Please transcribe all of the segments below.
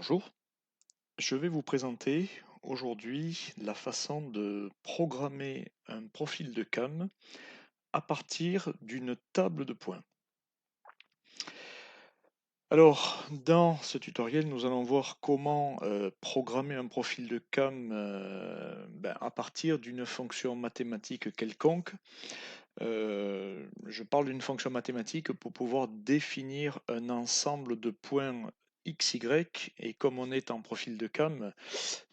Bonjour, je vais vous présenter aujourd'hui la façon de programmer un profil de cam à partir d'une table de points. Alors, dans ce tutoriel, nous allons voir comment programmer un profil de cam à partir d'une fonction mathématique quelconque. Je parle d'une fonction mathématique pour pouvoir définir un ensemble de points x, y, et comme on est en profil de cam,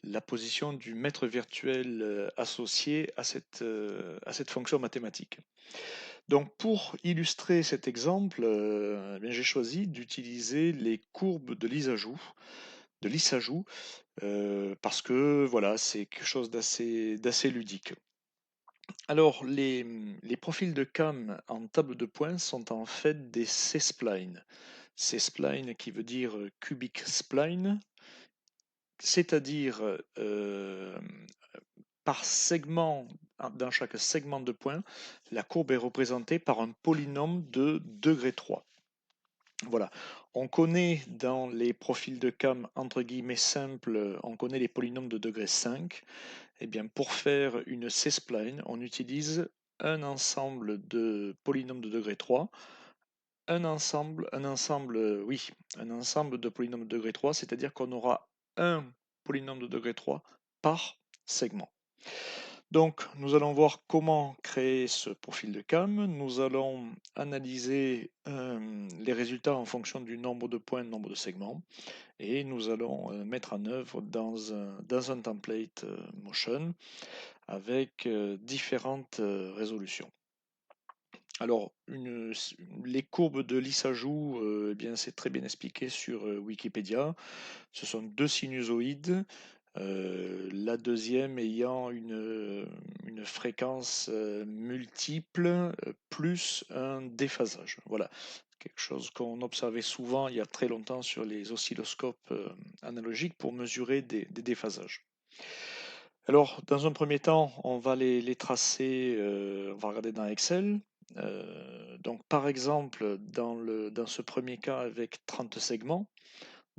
la position du mètre virtuel associé à cette fonction mathématique. Donc pour illustrer cet exemple, j'ai choisi d'utiliser les courbes de Lissajous, parce que voilà, c'est quelque chose d'assez ludique. Alors les profils de cam en table de points sont en fait des C-splines. C-spline qui veut dire cubic spline, c'est-à-dire par segment, dans chaque segment de points, la courbe est représentée par un polynôme de degré 3. Voilà. On connaît dans les profils de cam entre guillemets simples, on connaît les polynômes de degré 5. Eh bien, pour faire une C-spline, on utilise un ensemble de polynômes de degré 3, un ensemble de polynômes de degré 3, c'est-à-dire qu'on aura un polynôme de degré 3 par segment. Donc, nous allons voir comment créer ce profil de cam. Nous allons analyser les résultats en fonction du nombre de points, nombre de segments, et nous allons mettre en œuvre dans un template Motion avec différentes résolutions. Alors, les courbes de Lissajous, eh bien, c'est très bien expliqué sur Wikipédia. Ce sont deux sinusoïdes, la deuxième ayant une fréquence multiple plus un déphasage. Voilà, quelque chose qu'on observait souvent il y a très longtemps sur les oscilloscopes analogiques pour mesurer des déphasages. Alors, dans un premier temps, on va les tracer, on va regarder dans Excel. Donc, par exemple, dans ce premier cas avec 30 segments,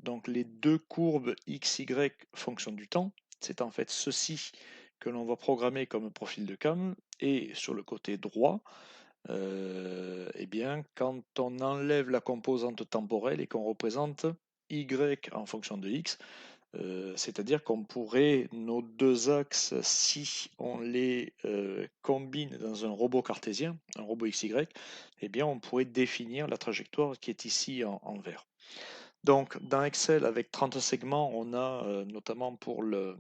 donc les deux courbes x, y fonction du temps, c'est en fait ceci que l'on va programmer comme profil de cam. Et sur le côté droit, eh bien, quand on enlève la composante temporelle et qu'on représente y en fonction de x, c'est-à-dire qu'on pourrait, nos deux axes, si on les combine dans un robot cartésien, un robot XY, eh bien on pourrait définir la trajectoire qui est ici en vert. Donc dans Excel, avec 30 segments, on a notamment pour la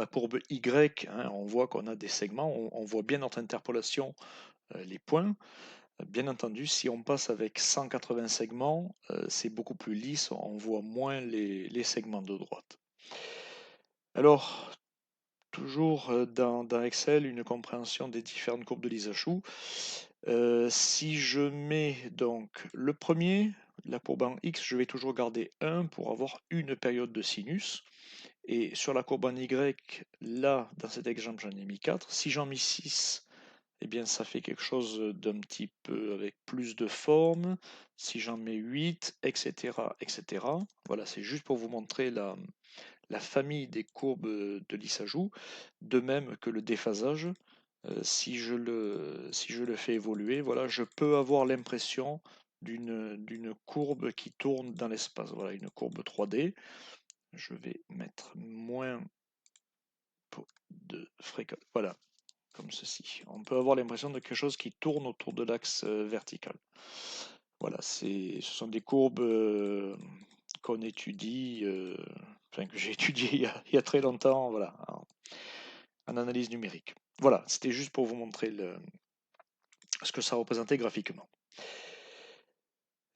courbe Y, hein, on voit qu'on a des segments, on voit bien notre interpolation, les points. Bien entendu, si on passe avec 180 segments, c'est beaucoup plus lisse, on voit moins les segments de droite. Alors, toujours dans Excel, une compréhension des différentes courbes de Lissajous. Si je mets donc le premier, la courbe en X, je vais toujours garder 1 pour avoir une période de sinus. Et sur la courbe en Y, là, dans cet exemple, j'en ai mis 4. Si j'en mets 6, eh bien, ça fait quelque chose d'un petit peu avec plus de forme. Si j'en mets 8, etc., etc. Voilà, c'est juste pour vous montrer la famille des courbes de Lissajous, de même que le déphasage. Si je le fais évoluer, voilà, je peux avoir l'impression d'une courbe qui tourne dans l'espace. Voilà, une courbe 3D. Je vais mettre moins de fréquence. Voilà, comme ceci. On peut avoir l'impression de quelque chose qui tourne autour de l'axe vertical. Voilà, ce sont des courbes qu'on étudie, enfin que j'ai étudié il y a très longtemps, voilà, en analyse numérique. Voilà, c'était juste pour vous montrer ce que ça représentait graphiquement.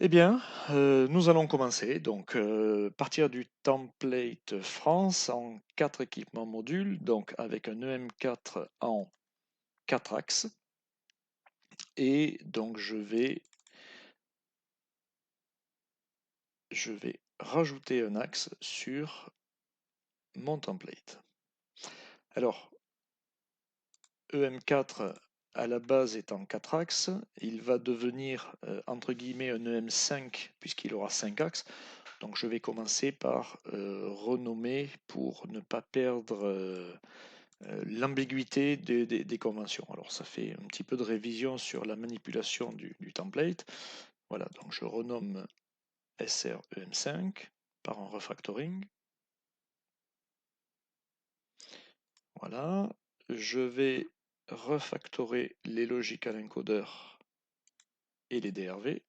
Eh bien, nous allons commencer. Donc, partir du template France en 4 équipements modules, donc avec un EM4 en 4 axes. Et donc, je vais rajouter un axe sur mon template. Alors, EM4, à la base est en 4 axes, il va devenir entre guillemets un EM5 puisqu'il aura 5 axes. Donc je vais commencer par renommer pour ne pas perdre l'ambiguïté des conventions. Alors ça fait un petit peu de révision sur la manipulation du template. Voilà, donc je renomme SREM5 par un refactoring. Voilà, je vais refactorer les logical encoders et les DRV.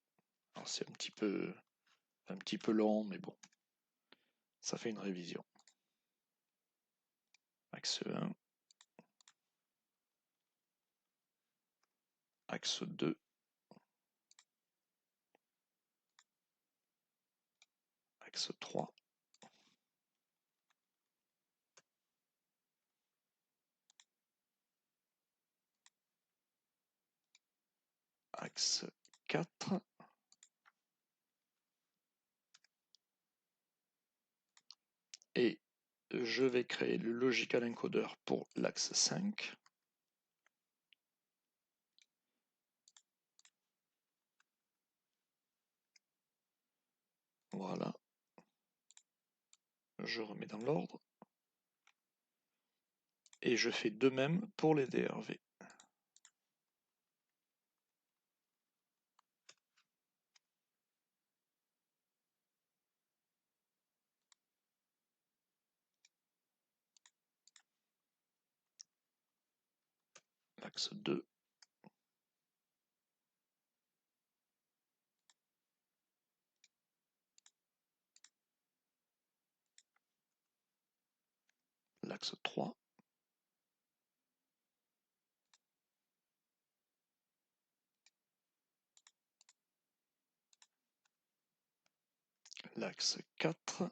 C'est un petit peu long, mais bon, ça fait une révision. Axe 1, axe 2, axe 3, axe 4, et je vais créer le logical encoder pour l'axe 5. Voilà. Je remets dans l'ordre. Et je fais de même pour les DRV. L'axe 2. L'axe 3. L'axe 4.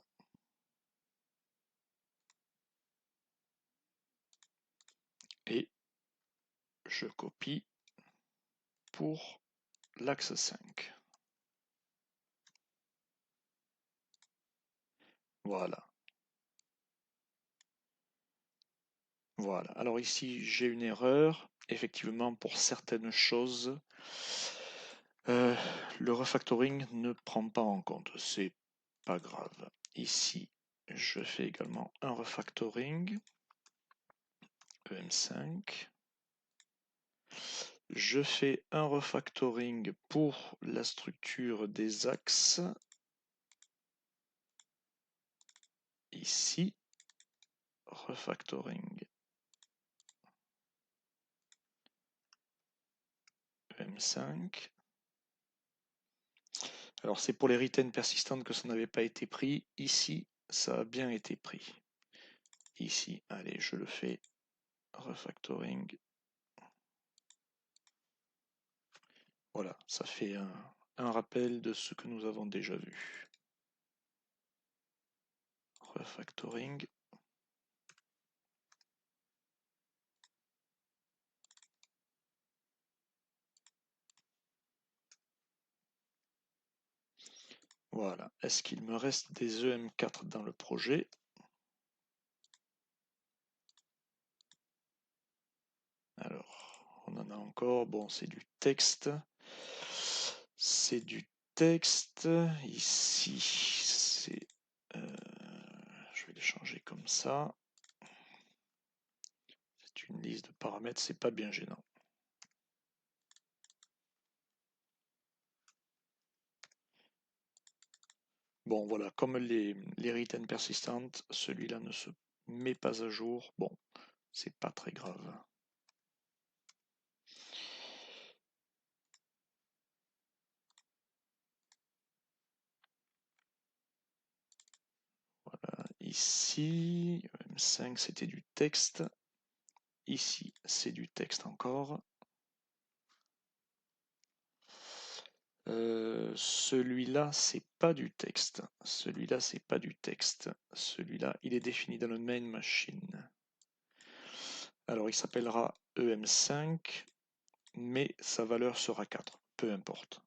Et je copie pour l'axe 5. Voilà. Voilà. Alors ici, j'ai une erreur. Effectivement, pour certaines choses, le refactoring ne prend pas en compte. C'est pas grave. Ici, je fais également un refactoring. EM5. Je fais un refactoring pour la structure des axes. Ici, refactoring EM5. Alors c'est pour les retain persistantes que ça n'avait pas été pris. Ici, ça a bien été pris. Ici, allez, je le fais. Refactoring. Voilà, ça fait un rappel de ce que nous avons déjà vu. Refactoring. Voilà. Est-ce qu'il me reste des EM4 dans le projet? Alors, on en a encore. Bon, c'est du texte. C'est du texte. Ici, c'est... je vais les changer comme ça. C'est une liste de paramètres, c'est pas bien gênant. Bon, voilà, comme les retain persistantes, celui-là ne se met pas à jour. Bon, c'est pas très grave. Voilà, ici, M5 c'était du texte. Ici, c'est du texte encore. Celui-là, c'est pas du texte. Celui-là, c'est pas du texte. Celui-là, il est défini dans le main machine. Alors, il s'appellera EM5, mais sa valeur sera 4. Peu importe.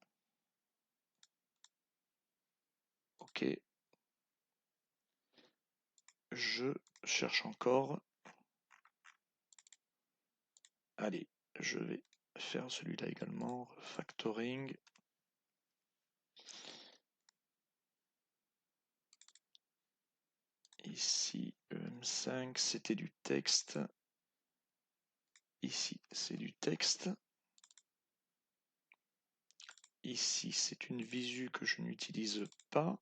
Ok. Je cherche encore. Allez, je vais faire celui-là également, refactoring. Ici, EM5, c'était du texte. Ici, c'est du texte. Ici, c'est une visu que je n'utilise pas.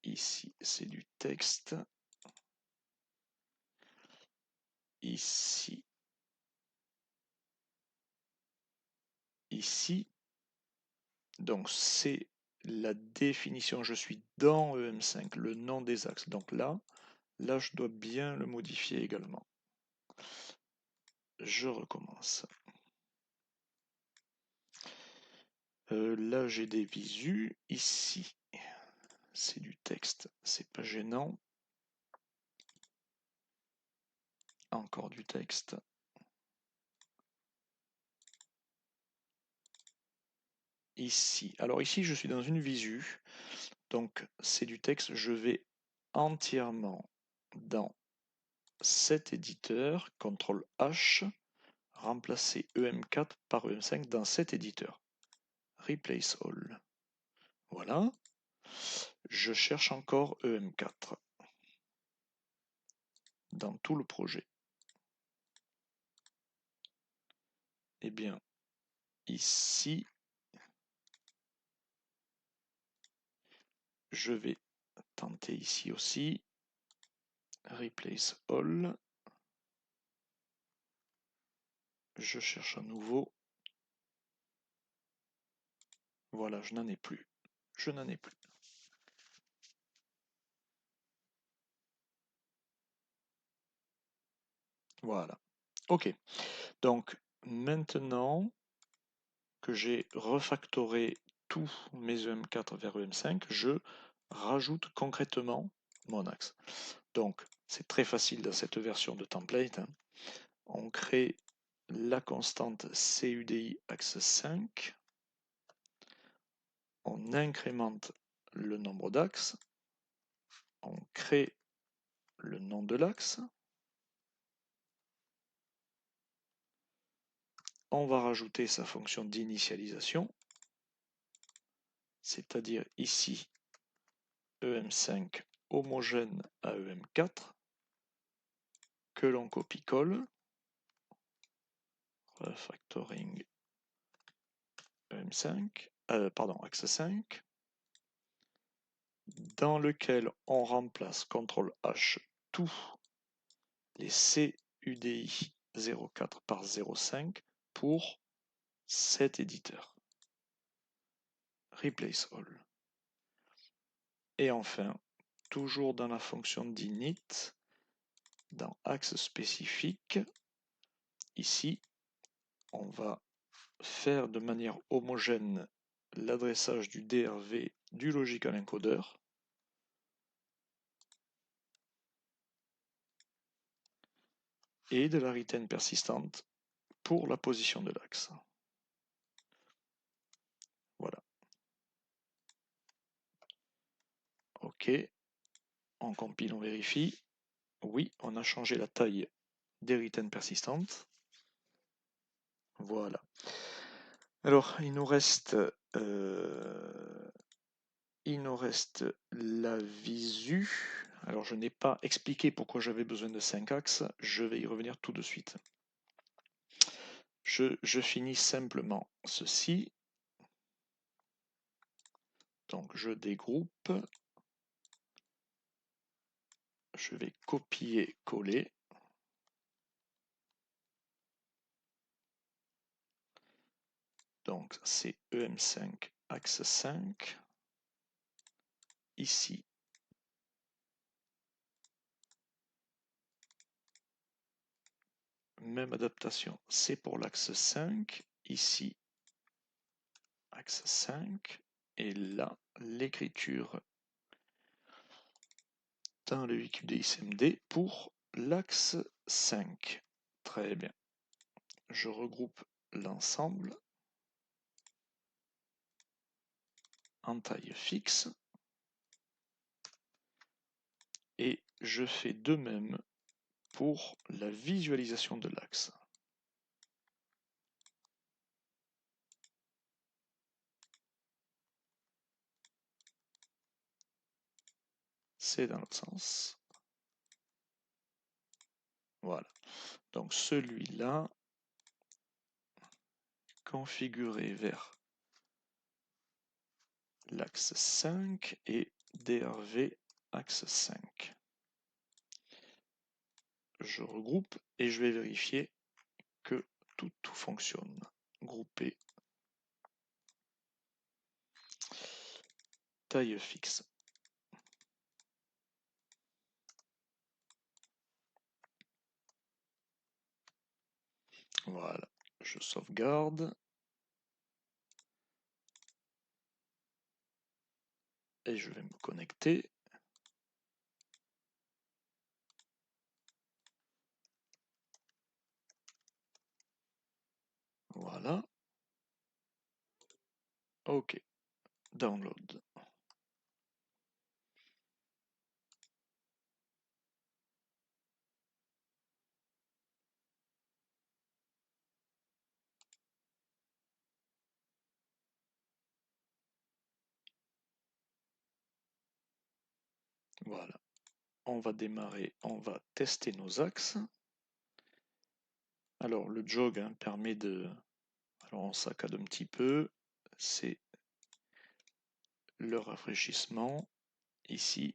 Ici, c'est du texte. Ici. Ici. Donc, c'est la définition. Je suis dans EM5, le nom des axes. Donc là, je dois bien le modifier également. Je recommence. Là, j'ai des visus. Ici, c'est du texte. C'est pas gênant. Encore du texte. Ici. Alors ici, je suis dans une visu. Donc, c'est du texte. Je vais entièrement dans cet éditeur. CTRL H. Remplacer EM4 par EM5 dans cet éditeur. Replace all. Voilà. Je cherche encore EM4 dans tout le projet. Eh bien, ici, je vais tenter ici aussi. Replace all. Je cherche à nouveau. Voilà, je n'en ai plus. Je n'en ai plus. Voilà. Ok. Donc, maintenant que j'ai refactoré tous mes EM4 vers EM5, je rajoute concrètement mon axe. Donc, c'est très facile dans cette version de template. On crée la constante CUDI axe 5. On incrémente le nombre d'axes. On crée le nom de l'axe. On va rajouter sa fonction d'initialisation, c'est-à-dire ici EM5 homogène à EM4, que l'on copie-colle, refactoring EM5, axe 5, dans lequel on remplace CTRL H tous les CUDI 04 par 05 pour cet éditeur. Replace all. Et enfin, toujours dans la fonction d'init, dans axe spécifique, ici, on va faire de manière homogène l'adressage du DRV du logical encoder. Et de la retain persistante pour la position de l'axe. Voilà. OK. On compile, on vérifie. Oui, on a changé la taille des retain persistantes. Voilà. Alors, il nous reste la visu. Alors, je n'ai pas expliqué pourquoi j'avais besoin de 5 axes. Je vais y revenir tout de suite. Je finis simplement ceci. Donc, je dégroupe. Je vais copier, coller. Donc, c'est EM5, axe 5. Ici, même adaptation, c'est pour l'axe 5. Ici, axe 5. Et là, l'écriture dans le IQDXMD pour l'axe 5. Très bien. Je regroupe l'ensemble en taille fixe. Et je fais de même pour la visualisation de l'axe. c'est dans l'autre sens. Voilà. Donc celui-là, configuré vers l'axe 5 et DRV axe 5. Je regroupe et je vais vérifier que tout fonctionne. Grouper. Taille fixe. Voilà. Je sauvegarde. Et je vais me connecter. Voilà. OK. Download. Voilà. On va démarrer, on va tester nos axes. Alors le jog permet de... Alors on saccade un petit peu. C'est le rafraîchissement. Ici,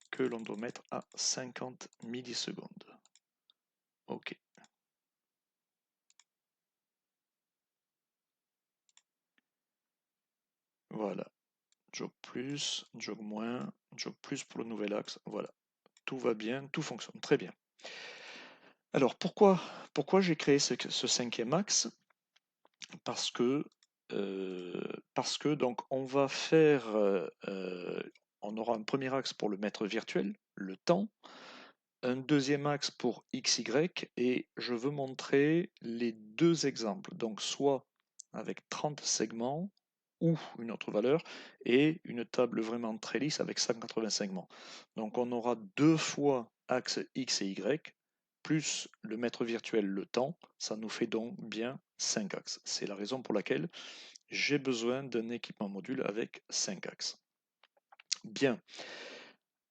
que l'on doit mettre à 50 millisecondes. OK. Voilà. Jog plus, jog moins, jog plus pour le nouvel axe. Voilà. Tout va bien, tout fonctionne très bien. Alors pourquoi j'ai créé ce 5e axe? Parce que donc on va faire, on aura un premier axe pour le mètre virtuel, le temps, un deuxième axe pour x, y, et je veux montrer les deux exemples, donc soit avec 30 segments ou une autre valeur, et une table vraiment très lisse avec 180 segments. Donc on aura deux fois axe x et y, plus le mètre virtuel, le temps, ça nous fait donc bien 5 axes. C'est la raison pour laquelle j'ai besoin d'un équipement module avec 5 axes. Bien.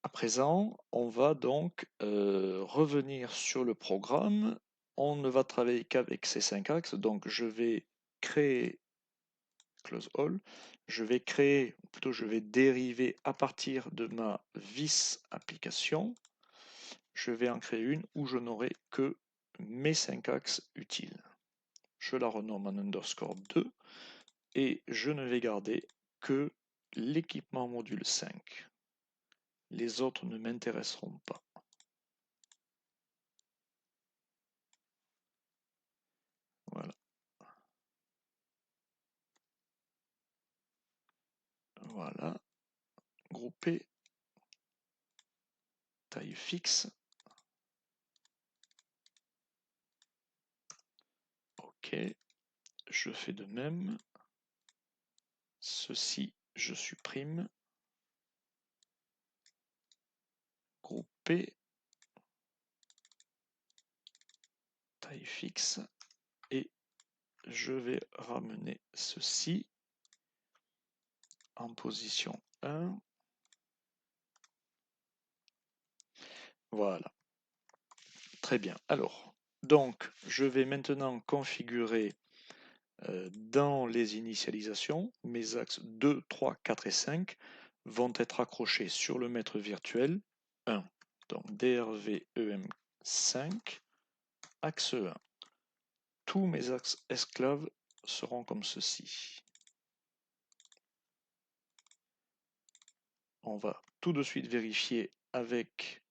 À présent, on va donc revenir sur le programme. On ne va travailler qu'avec ces 5 axes, donc je vais créer close all. Je vais créer, ou plutôt je vais dériver à partir de ma vis application. Je vais en créer une où je n'aurai que mes 5 axes utiles. Je la renomme en underscore 2 et je ne vais garder que l'équipement module 5. Les autres ne m'intéresseront pas. Voilà. Voilà. Grouper. Taille fixe. OK. Je fais de même. Ceci, je supprime. Grouper. Taille fixe. Et je vais ramener ceci en position 1. Voilà. Très bien. Alors, donc, je vais maintenant configurer dans les initialisations, mes axes 2, 3, 4 et 5 vont être accrochés sur le mètre virtuel 1. Donc DRVEM5, axe 1. Tous mes axes esclaves seront comme ceci. On va tout de suite vérifier avec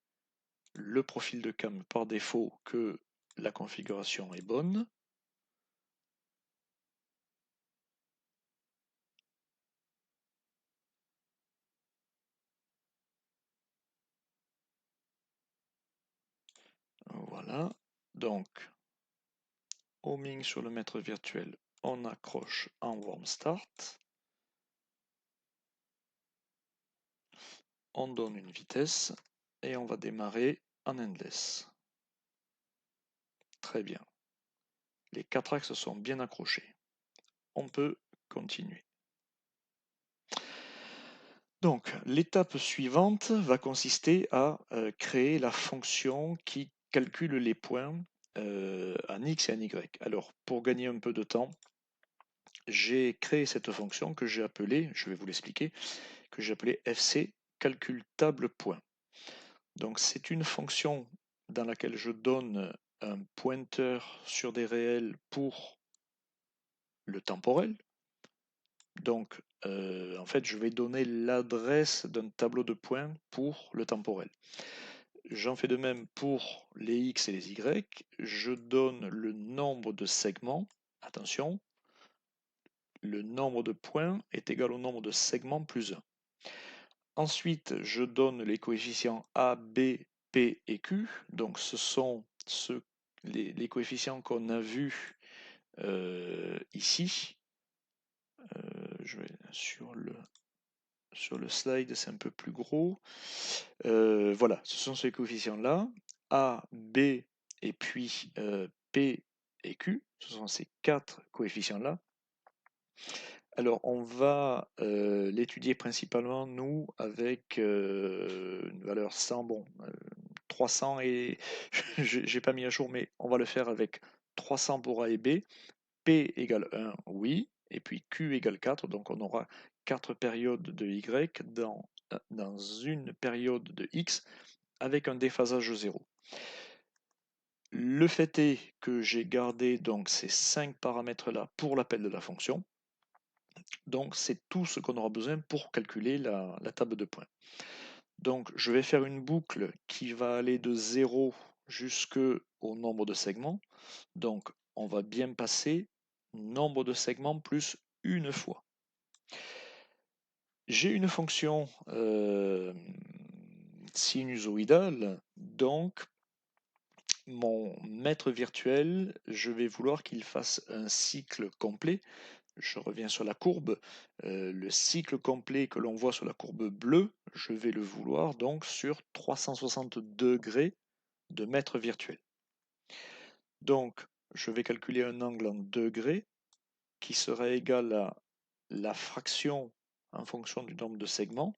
le profil de cam par défaut que la configuration est bonne. Voilà. Donc, homing sur le mètre virtuel, on accroche en warm start. On donne une vitesse et on va démarrer en endless. Très bien. Les 4 axes sont bien accrochés. On peut continuer. Donc, l'étape suivante va consister à créer la fonction qui calcule les points en x et en y. Alors, pour gagner un peu de temps, j'ai créé cette fonction que j'ai appelée, je vais vous l'expliquer, que j'ai appelée fc calcul table point. Donc, c'est une fonction dans laquelle je donne un pointeur sur des réels pour le temporel. Donc, en fait, je vais donner l'adresse d'un tableau de points pour le temporel. J'en fais de même pour les x et les y. Je donne le nombre de segments. Attention, le nombre de points est égal au nombre de segments plus 1. Ensuite, je donne les coefficients A, B, P et Q. Donc, ce sont les coefficients qu'on a vus ici. Je vais sur le slide, c'est un peu plus gros. Voilà, ce sont ces coefficients-là. A, B et puis P et Q. Ce sont ces quatre coefficients-là. Alors, on va l'étudier principalement, nous, avec une valeur 100, bon, 300 et j'ai pas mis à jour, mais on va le faire avec 300 pour A et B, P égale 1, oui, et puis Q égale 4, donc on aura 4 périodes de Y dans une période de X avec un déphasage 0. Le fait est que j'ai gardé donc ces 5 paramètres-là pour l'appel de la fonction. Donc c'est tout ce qu'on aura besoin pour calculer la table de points. Donc je vais faire une boucle qui va aller de 0 jusqu'au nombre de segments. Donc on va bien passer nombre de segments plus une fois. J'ai une fonction sinusoïdale, donc mon maître virtuel, je vais vouloir qu'il fasse un cycle complet. Je reviens sur la courbe. Le cycle complet que l'on voit sur la courbe bleue, je vais le vouloir donc sur 360 degrés de mètre virtuel. Donc, je vais calculer un angle en degrés qui sera égal à la fraction en fonction du nombre de segments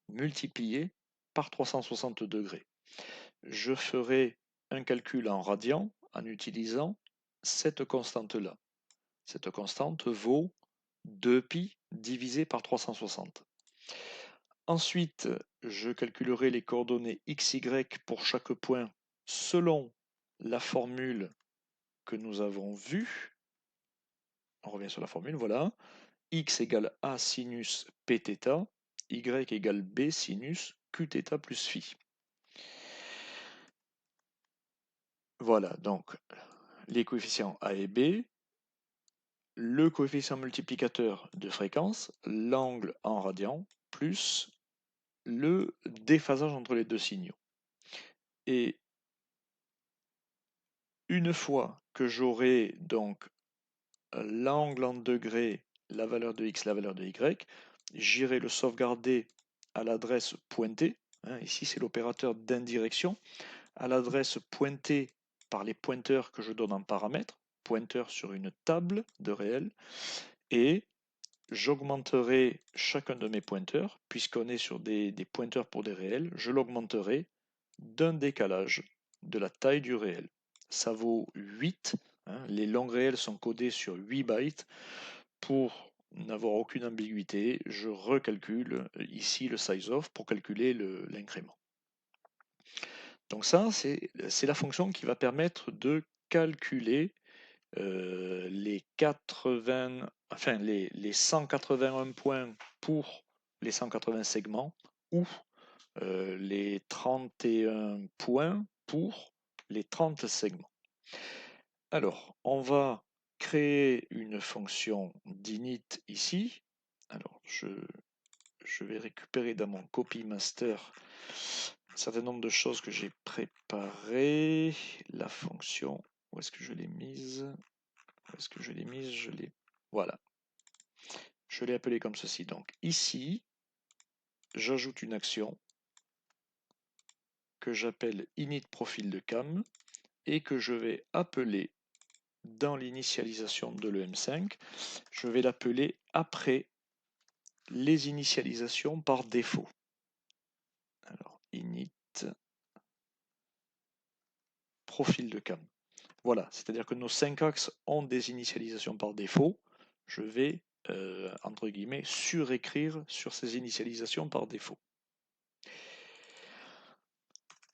multiplié par 360 degrés. Je ferai un calcul en radians en utilisant cette constante-là. Cette constante vaut 2π divisé par 360. Ensuite, je calculerai les coordonnées x, y pour chaque point selon la formule que nous avons vue. On revient sur la formule, voilà. X égale A sinus Pθ, Y égale B sinus Qθ plus phi. Voilà, donc les coefficients A et B, le coefficient multiplicateur de fréquence, l'angle en radian, plus le déphasage entre les deux signaux. Et une fois que j'aurai donc l'angle en degrés, la valeur de x, la valeur de y, j'irai le sauvegarder à l'adresse pointée. Ici, c'est l'opérateur d'indirection. À l'adresse pointée par les pointeurs que je donne en paramètres, pointeur sur une table de réel, et j'augmenterai chacun de mes pointeurs, puisqu'on est sur des pointeurs pour des réels, je l'augmenterai d'un décalage de la taille du réel. Ça vaut 8. Les langues réelles sont codées sur 8 bytes. Pour n'avoir aucune ambiguïté, je recalcule ici le size-of pour calculer l'incrément. Donc ça, c'est la fonction qui va permettre de calculer les 181 points pour les 180 segments ou les 31 points pour les 30 segments. Alors, on va créer une fonction d'init ici. Alors, je vais récupérer dans mon copy master un certain nombre de choses que j'ai préparées. La fonction, où est-ce que je l'ai mise? Où est-ce que je l'ai mise? Voilà. Je l'ai appelée comme ceci. Donc ici, j'ajoute une action que j'appelle init profil de cam et que je vais appeler dans l'initialisation de l'EM5. Je vais l'appeler après les initialisations par défaut. Alors, init, profil de cam. Voilà, c'est-à-dire que nos 5 axes ont des initialisations par défaut. Je vais, entre guillemets, surécrire sur ces initialisations par défaut.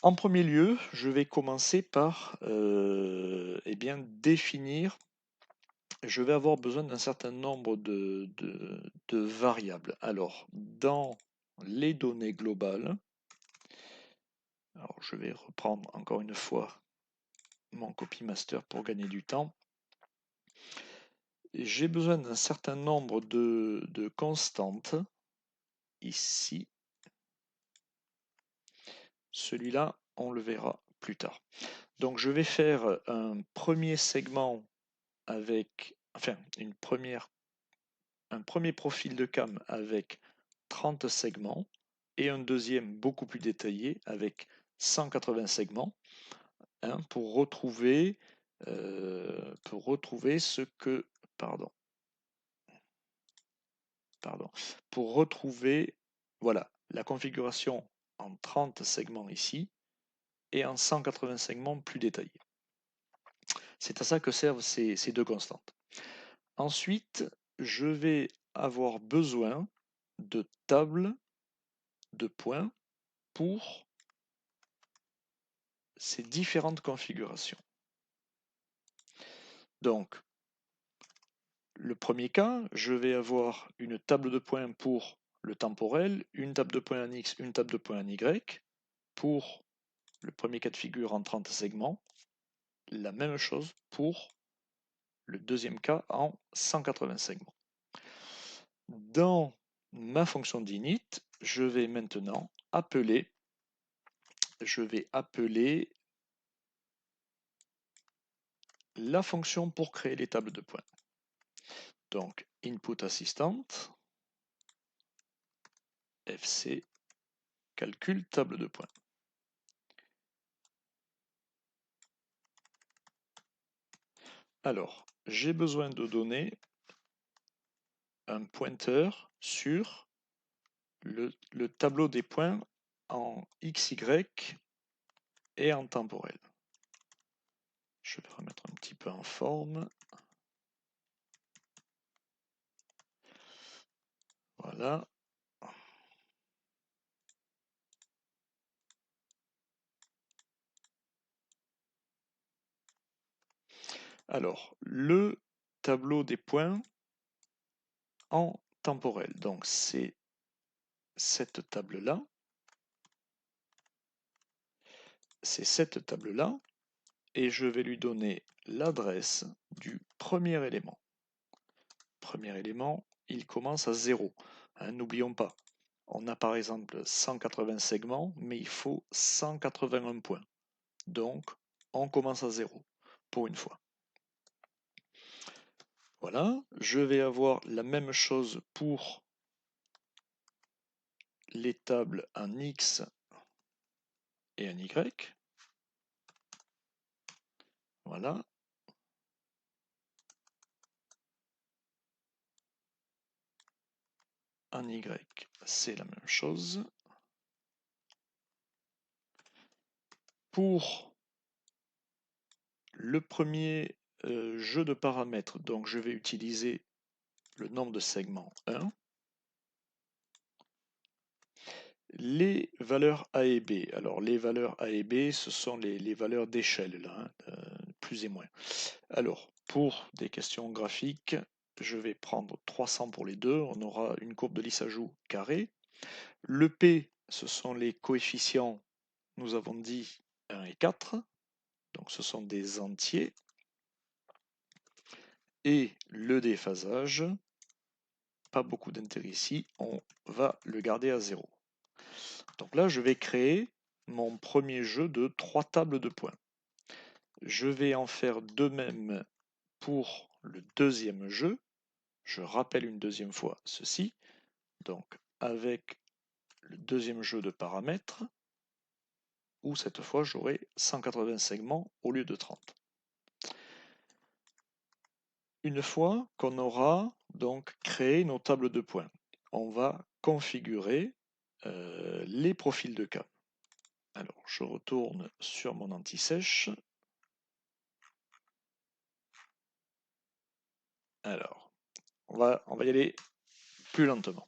En premier lieu, je vais commencer par eh bien, définir. Je vais avoir besoin d'un certain nombre de variables. Alors, dans les données globales, alors je vais reprendre encore une fois mon copy master pour gagner du temps. J'ai besoin d'un certain nombre de constantes. Ici, celui-là, on le verra plus tard. Donc je vais faire un premier segment avec, enfin, un premier profil de cam avec 30 segments et un deuxième beaucoup plus détaillé avec 180 segments, hein, pour retrouver ce que, pour retrouver, voilà, la configuration en 30 segments ici et en 180 segments plus détaillés. C'est à ça que servent ces deux constantes. Ensuite, je vais avoir besoin de tables de points pour ces différentes configurations. Donc, le premier cas, je vais avoir une table de points pour le temporel, une table de points en X, une table de points en Y. Pour le premier cas de figure en 30 segments, la même chose pour le deuxième cas en 180 segments. Dans ma fonction d'init, je vais maintenant appeler la fonction pour créer les tables de points. Donc, input assistant, fc, calcul table de points. Alors, j'ai besoin de donner un pointeur sur le tableau des points en XY et en temporel. Je vais remettre un petit peu en forme. Voilà. Alors, le tableau des points en temporel. Donc, c'est cette table-là. C'est cette table-là. Et je vais lui donner l'adresse du premier élément. Premier élément, il commence à 0. Hein, n'oublions pas, on a par exemple 180 segments, mais il faut 181 points. Donc, on commence à 0 pour une fois. Voilà, je vais avoir la même chose pour les tables en X et en Y. Voilà. En Y, c'est la même chose. Pour le premier jeu de paramètres, donc je vais utiliser le nombre de segments 1. Les valeurs A et B. Alors les valeurs A et B, ce sont les valeurs d'échelle, là, hein, plus et moins. Alors, pour des questions graphiques, je vais prendre 300 pour les deux. On aura une courbe de Lissajous carrée. Le P, ce sont les coefficients, nous avons dit 1 et 4. Donc ce sont des entiers. Et le déphasage, pas beaucoup d'intérêt ici, on va le garder à 0. Donc là, je vais créer mon premier jeu de 3 tables de points. Je vais en faire de même pour le deuxième jeu. Je rappelle une deuxième fois ceci. Donc avec le deuxième jeu de paramètres, où cette fois j'aurai 180 segments au lieu de 30. Une fois qu'on aura donc créé nos tables de points, on va configurer les profils de cam. Alors, je retourne sur mon anti-sèche. Alors, on va y aller plus lentement.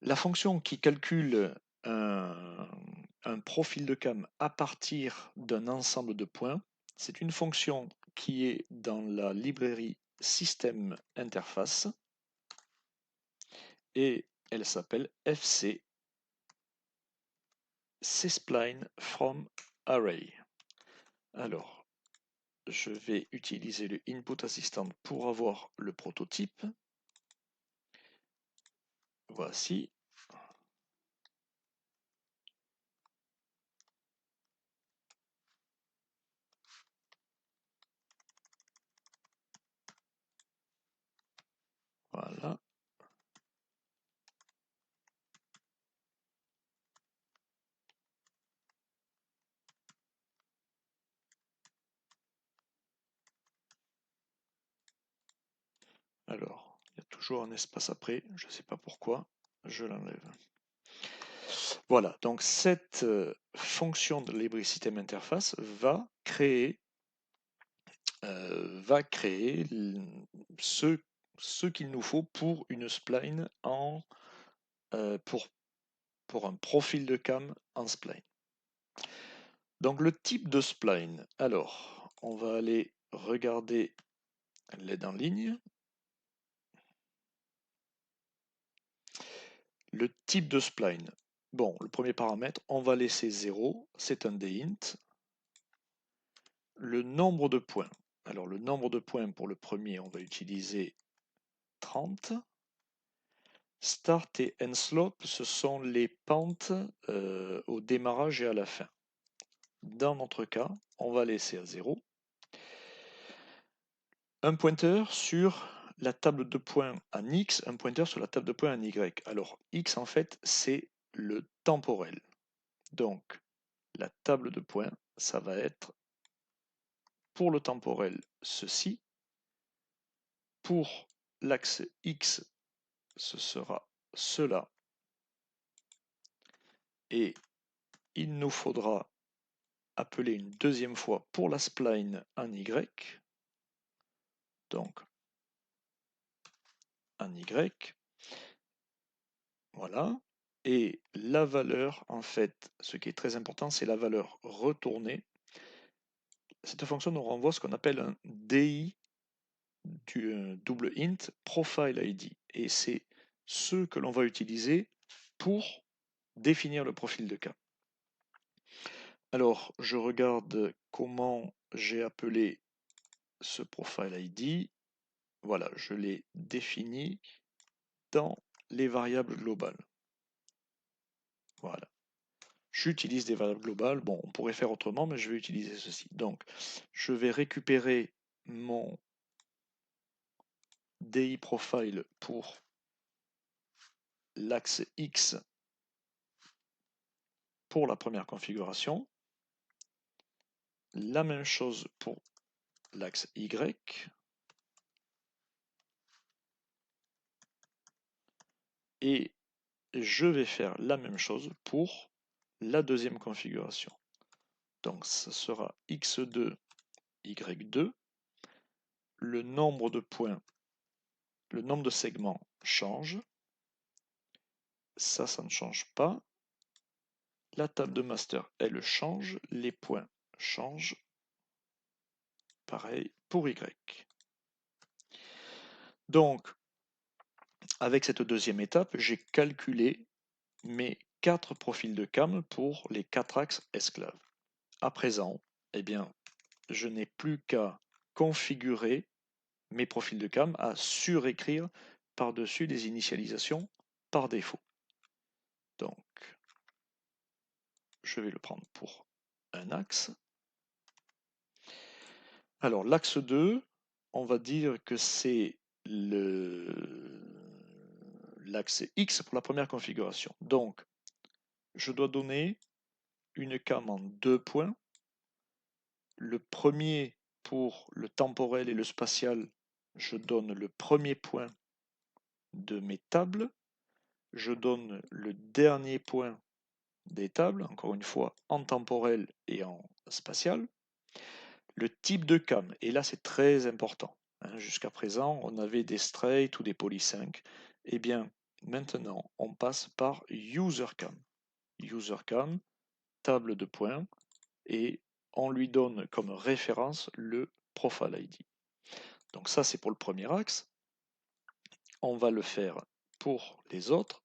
La fonction qui calcule un profil de cam à partir d'un ensemble de points, c'est une fonction qui est dans la librairie System Interface et elle s'appelle fc cspline from array. Alors, je vais utiliser le input assistant pour avoir le prototype. Voici. Voilà. Alors, il y a toujours un espace après, je ne sais pas pourquoi, je l'enlève. Voilà, donc cette fonction de librairie system interface va créer ce qu'il nous faut pour une spline pour un profil de cam en spline. Donc le type de spline, alors on va aller regarder l'aide en ligne. Le type de spline, bon, le premier paramètre, on va laisser 0, c'est un dint. Le nombre de points, alors le nombre de points pour le premier, on va utiliser 30. Start et end slope, ce sont les pentes au démarrage et à la fin. Dans notre cas, on va laisser à 0. Un pointeur sur la table de points en X, un pointeur sur la table de points en Y. Alors, X, en fait, c'est le temporel. Donc, la table de points, ça va être, pour le temporel, ceci. Pour l'axe X, ce sera cela. Et il nous faudra appeler une deuxième fois pour la spline en Y. Donc, en Y. Voilà. Et la valeur, en fait, ce qui est très important, c'est la valeur retournée. Cette fonction nous renvoie ce qu'on appelle un DI du double int profile ID. Et c'est ce que l'on va utiliser pour définir le profil de cas. Alors, je regarde comment j'ai appelé ce profile ID. Voilà, je l'ai défini dans les variables globales. Voilà. J'utilise des variables globales. Bon, on pourrait faire autrement, mais je vais utiliser ceci. Donc, je vais récupérer mon DI profile pour l'axe X pour la première configuration. La même chose pour l'axe Y. Et je vais faire la même chose pour la deuxième configuration. Donc, ce sera X2, Y2. Le nombre de points, le nombre de segments change. Ça ne change pas. La table de master, elle change. Les points changent. Pareil pour Y. Donc, avec cette deuxième étape, j'ai calculé mes 4 profils de cam pour les 4 axes esclaves. À présent, eh bien, je n'ai plus qu'à configurer mes profils de cam, à surécrire par-dessus des initialisations par défaut. Donc, je vais le prendre pour un axe. Alors, l'axe 2, on va dire que c'est l'axe X pour la première configuration. Donc, je dois donner une cam en 2 points. Le premier pour le temporel et le spatial, je donne le premier point de mes tables, je donne le dernier point des tables, encore une fois en temporel et en spatial, le type de cam, et là c'est très important. Jusqu'à présent, on avait des straight ou des polysync. Eh bien, maintenant, on passe par userCam. UserCam, table de points, et on lui donne comme référence le profile ID. Donc ça, c'est pour le premier axe. On va le faire pour les autres.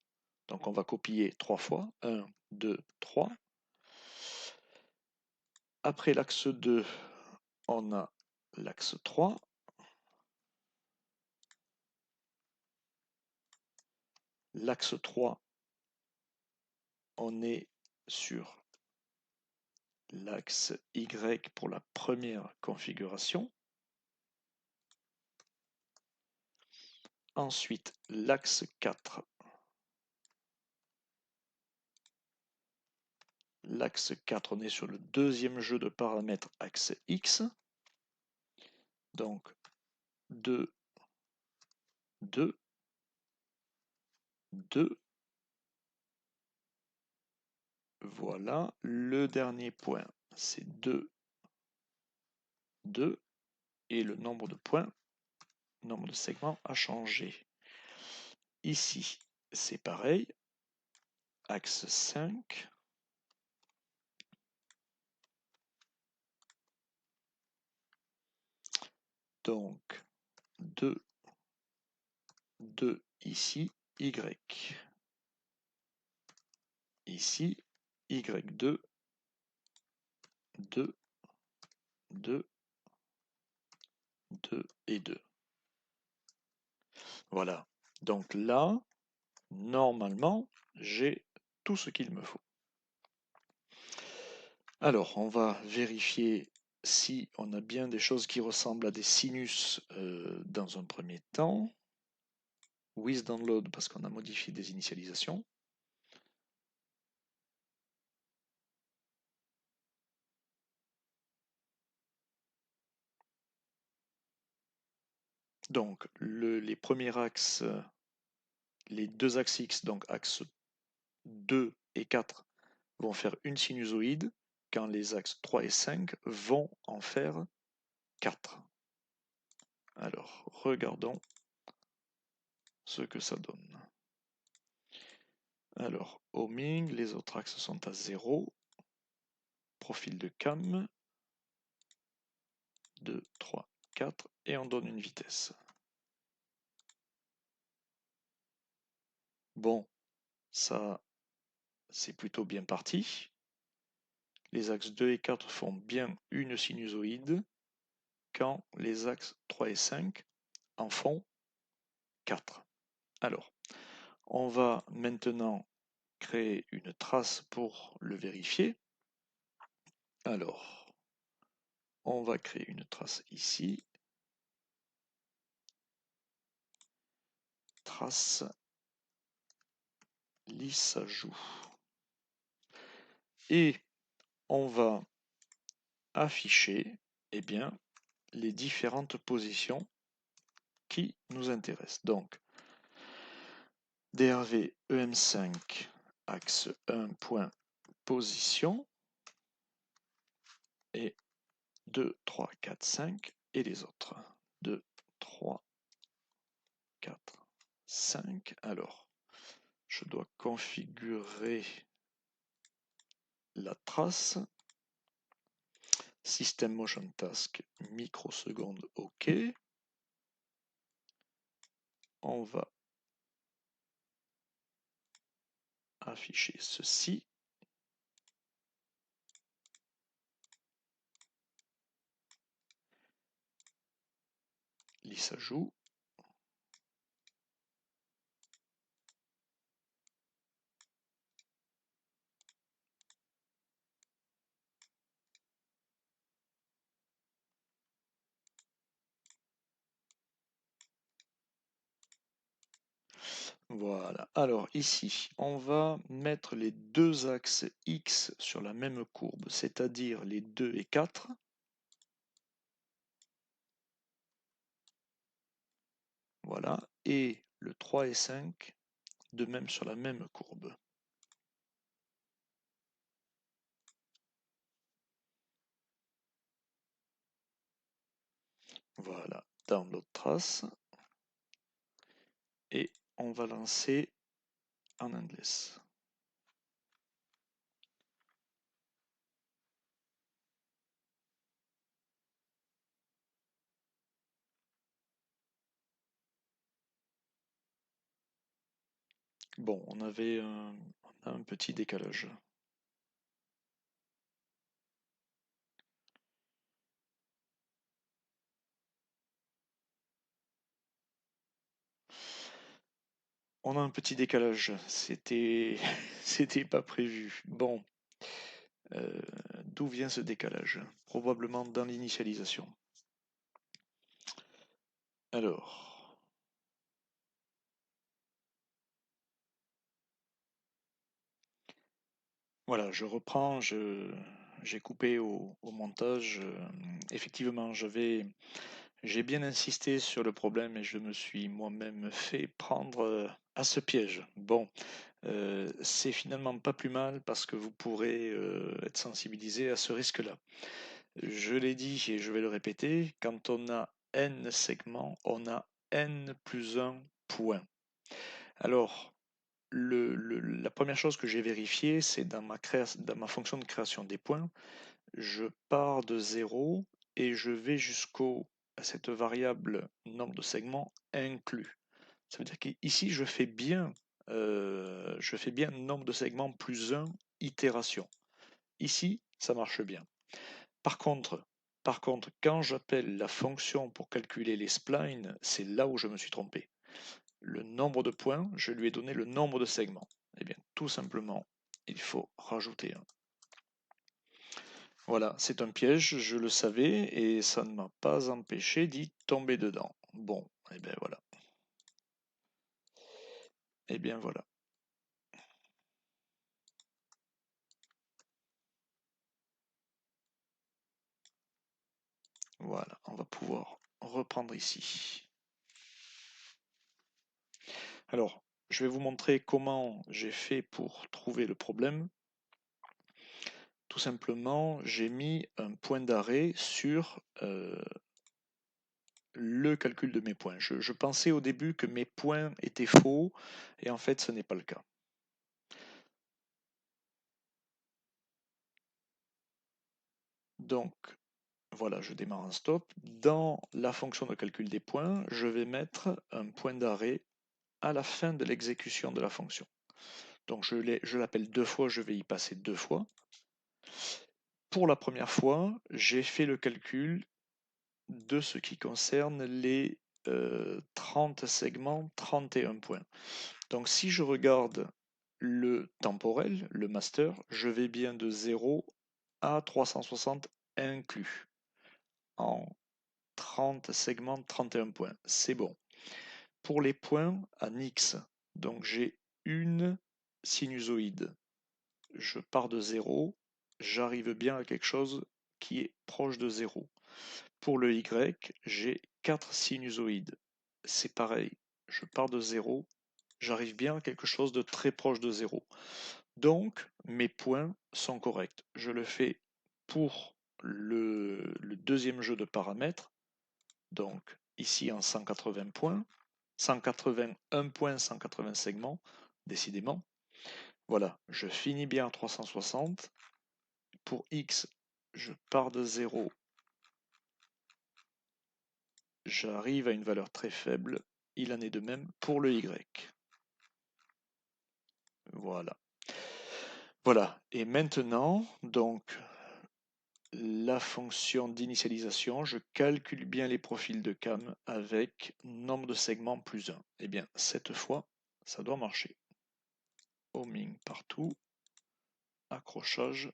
Donc on va copier 3 fois. 1, 2, 3. Après l'axe 2, on a l'axe 3. L'axe 3, on est sur l'axe Y pour la première configuration. Ensuite, l'axe 4. L'axe 4, on est sur le deuxième jeu de paramètres axe X. Donc 2, 2, 2. Voilà, le dernier point, c'est 2, 2. Et le nombre de points, nombre de segments a changé. Ici, c'est pareil. Axe 5. Donc 2, 2 ici, Y. Ici, Y2, 2, 2, 2 et 2. Voilà. Donc là, normalement, j'ai tout ce qu'il me faut. Alors, on va vérifier si on a bien des choses qui ressemblent à des sinus dans un premier temps. With download parce qu'on a modifié des initialisations. Donc les premiers axes, les deux axes X, donc axes 2 et 4, vont faire une sinusoïde, quand les axes 3 et 5 vont en faire 4. Alors, regardons ce que ça donne. Alors, homing, les autres axes sont à 0. Profil de cam, 2, 3, 4, et on donne une vitesse. Bon, ça, c'est plutôt bien parti. Les axes 2 et 4 font bien une sinusoïde, quand les axes 3 et 5 en font 4. Alors, on va maintenant créer une trace pour le vérifier. Alors, on va créer une trace ici. Trace lisse ajout. Et on va afficher bien, les différentes positions qui nous intéressent. Donc, DRV EM5 axe 1 point position et 2, 3, 4, 5 et les autres. 2, 3, 4, 5. Alors, je dois configurer la trace. System Motion Task, microsecondes, OK. On va afficher ceci. Lisse ajout. Voilà. Alors ici, on va mettre les deux axes X sur la même courbe, c'est-à-dire les 2 et 4. Voilà. Et le 3 et 5, de même sur la même courbe. Voilà, download trace. Et on va lancer en endless. Bon, on avait un petit décalage. On a un petit décalage, c'était c'était pas prévu. Bon, d'où vient ce décalage? Probablement dans l'initialisation. Alors, voilà, je reprends, j'ai coupé au montage. Effectivement, j'ai bien insisté sur le problème et je me suis moi-même fait prendre à ce piège. Bon, c'est finalement pas plus mal parce que vous pourrez être sensibilisé à ce risque-là. Je l'ai dit et je vais le répéter, quand on a n segments, on a n plus 1 point. Alors, la première chose que j'ai vérifiée, c'est dans ma fonction de création des points, je pars de 0 et je vais à cette variable nombre de segments inclus. Ça veut dire qu'ici, je fais bien nombre de segments plus 1 itération. Ici, ça marche bien. Par contre, quand j'appelle la fonction pour calculer les splines, c'est là où je me suis trompé. Le nombre de points, je lui ai donné le nombre de segments. Eh bien, tout simplement, il faut rajouter un. Voilà, c'est un piège, je le savais, et ça ne m'a pas empêché d'y tomber dedans. Bon, et bien voilà. Et bien voilà. Voilà, on va pouvoir reprendre ici. Alors, je vais vous montrer comment j'ai fait pour trouver le problème. Tout simplement, j'ai mis un point d'arrêt sur le calcul de mes points. Je pensais au début que mes points étaient faux, et en fait, ce n'est pas le cas. Donc, voilà, je démarre en stop. Dans la fonction de calcul des points, je vais mettre un point d'arrêt à la fin de l'exécution de la fonction. Donc, je l'appelle deux fois, je vais y passer deux fois. Pour la première fois, j'ai fait le calcul de ce qui concerne les 30 segments, 31 points. Donc si je regarde le temporel, le master, je vais bien de 0 à 360 inclus en 30 segments, 31 points. C'est bon. Pour les points en X, donc j'ai une sinusoïde. Je pars de 0, j'arrive bien à quelque chose qui est proche de 0. Pour le Y, j'ai 4 sinusoïdes. C'est pareil, je pars de 0, j'arrive bien à quelque chose de très proche de 0. Donc, mes points sont corrects. Je le fais pour le deuxième jeu de paramètres. Donc, ici en 180 points, 181 points, 180 segments, décidément. Voilà, je finis bien à 360. Pour X, je pars de 0, j'arrive à une valeur très faible. Il en est de même pour le Y. Voilà. Voilà. Et maintenant, donc, la fonction d'initialisation, je calcule bien les profils de cam avec nombre de segments plus 1. Eh bien, cette fois, ça doit marcher. Homing partout. Accrochage.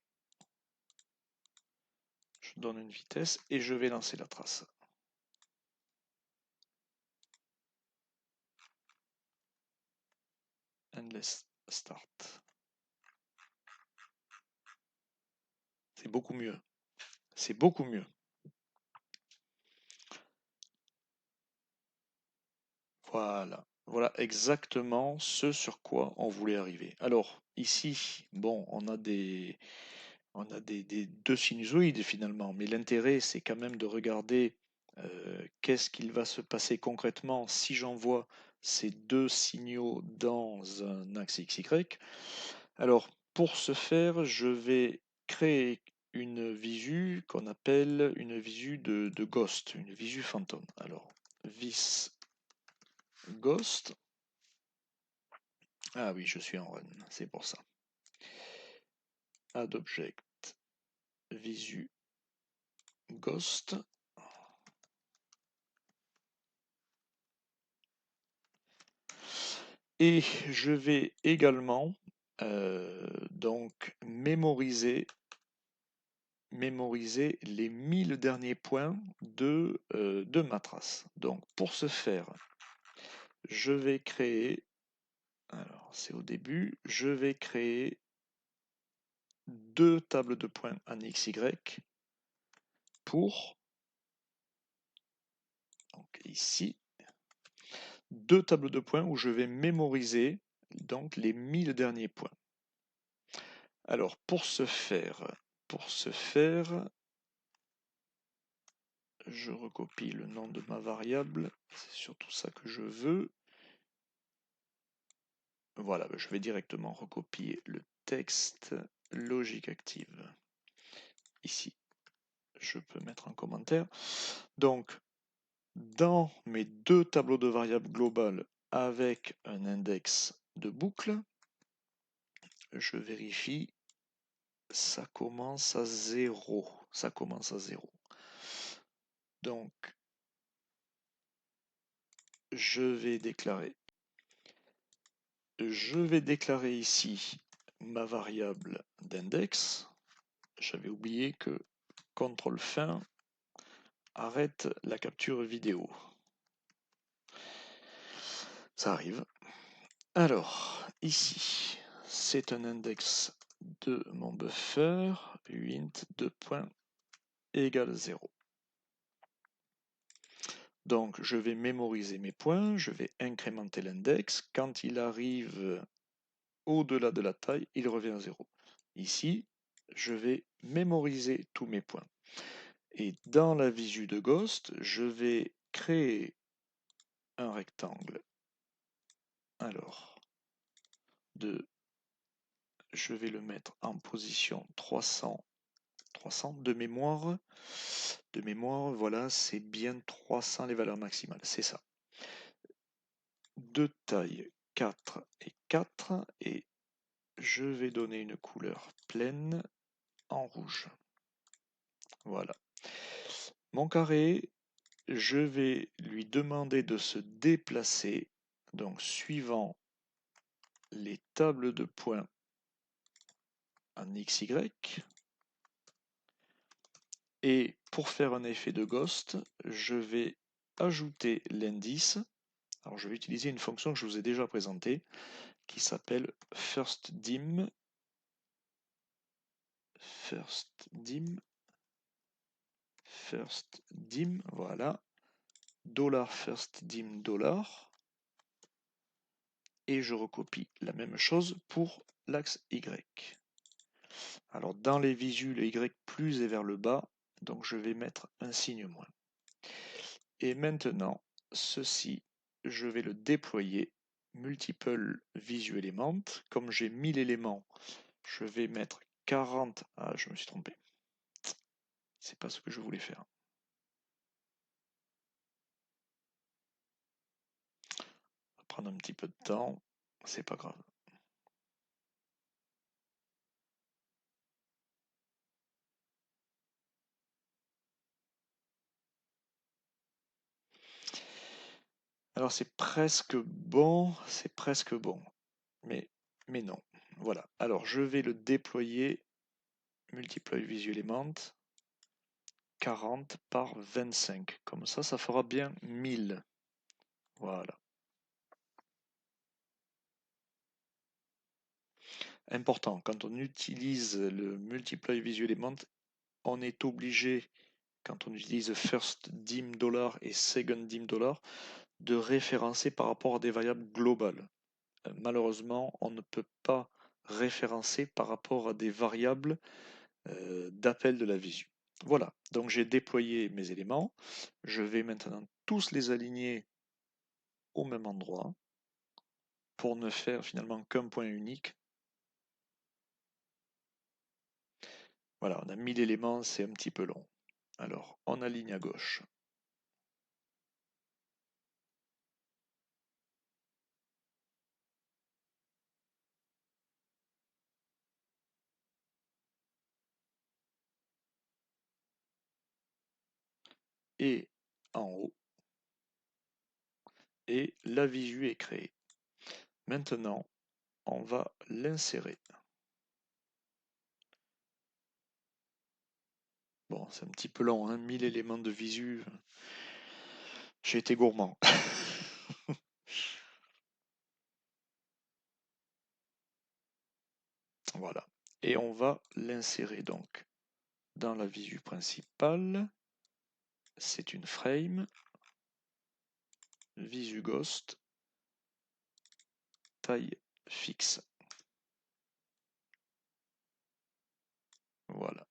Je donne une vitesse et je vais lancer la trace. Endless start. C'est beaucoup mieux. C'est beaucoup mieux. Voilà. Voilà exactement ce sur quoi on voulait arriver. Alors ici, bon, on a des deux sinusoïdes finalement, mais l'intérêt c'est quand même de regarder qu'est-ce qu'il va se passer concrètement si j'envoie ces deux signaux dans un axe XY. Alors pour ce faire, je vais créer une visu qu'on appelle une visu de ghost, une visu fantôme. Alors vis ghost. Ah oui, je suis en run, c'est pour ça. Add object, visu, ghost. Et je vais également donc mémoriser les 1000 derniers points de ma trace. Donc pour ce faire, je vais créer, alors c'est au début, je vais créer deux tables de points en XY pour, donc ici, deux tables de points où je vais mémoriser donc les 1000 derniers points. Alors pour ce faire, je recopie le nom de ma variable, c'est surtout ça que je veux. Voilà, je vais directement recopier le texte logique active. Ici, je peux mettre un commentaire. Donc, dans mes deux tableaux de variables globales avec un index de boucle, je vérifie, ça commence à 0. Ça commence à 0. Donc, je vais déclarer ici ma variable d'index. J'avais oublié que CTRL fin arrête la capture vidéo. Ça arrive. Alors, ici, c'est un index de mon buffer, int 2 points égale 0. Donc, je vais mémoriser mes points, je vais incrémenter l'index. Quand il arrive au-delà de la taille, il revient à 0. Ici, je vais mémoriser tous mes points. Et dans la visu de Ghost, je vais créer un rectangle. Alors, je vais le mettre en position 300 de mémoire. Voilà, c'est bien 300 les valeurs maximales, c'est ça. De taille 4 et 4, et je vais donner une couleur pleine en rouge. Voilà. Mon carré, je vais lui demander de se déplacer, donc suivant les tables de points en XY. Et pour faire un effet de ghost, je vais ajouter l'indice. Alors je vais utiliser une fonction que je vous ai déjà présentée qui s'appelle firstDim. FirstDim, voilà. $firstDim $. Et je recopie la même chose pour l'axe Y. Alors dans les visus, le Y plus est vers le bas, donc je vais mettre un signe moins. Et maintenant, ceci, je vais le déployer multiple visu element. Comme j'ai 1000 éléments, je vais mettre 40. Ah, je me suis trompé. C'est pas ce que je voulais faire. Ça va prendre un petit peu de temps, c'est pas grave. Alors c'est presque bon, mais non. Voilà. Alors je vais le déployer multiply visu element 40 par 25. Comme ça fera bien 1000. Voilà. Important, quand on utilise le multiply visu element, on est obligé, quand on utilise first dim $, et second dim $, de référencer par rapport à des variables globales. Malheureusement, on ne peut pas référencer par rapport à des variables d'appel de la visu. Voilà, donc j'ai déployé mes éléments. Je vais maintenant tous les aligner au même endroit pour ne faire finalement qu'un point unique. Voilà, on a 1000 éléments, c'est un petit peu long. Alors, on aligne à gauche. Et en haut. Et la visu est créée. Maintenant, on va l'insérer. Bon, c'est un petit peu long, hein, 1000 éléments de visu. J'ai été gourmand. Voilà. Et on va l'insérer donc dans la visu principale. C'est une frame. Visu Ghost. Taille fixe. Voilà.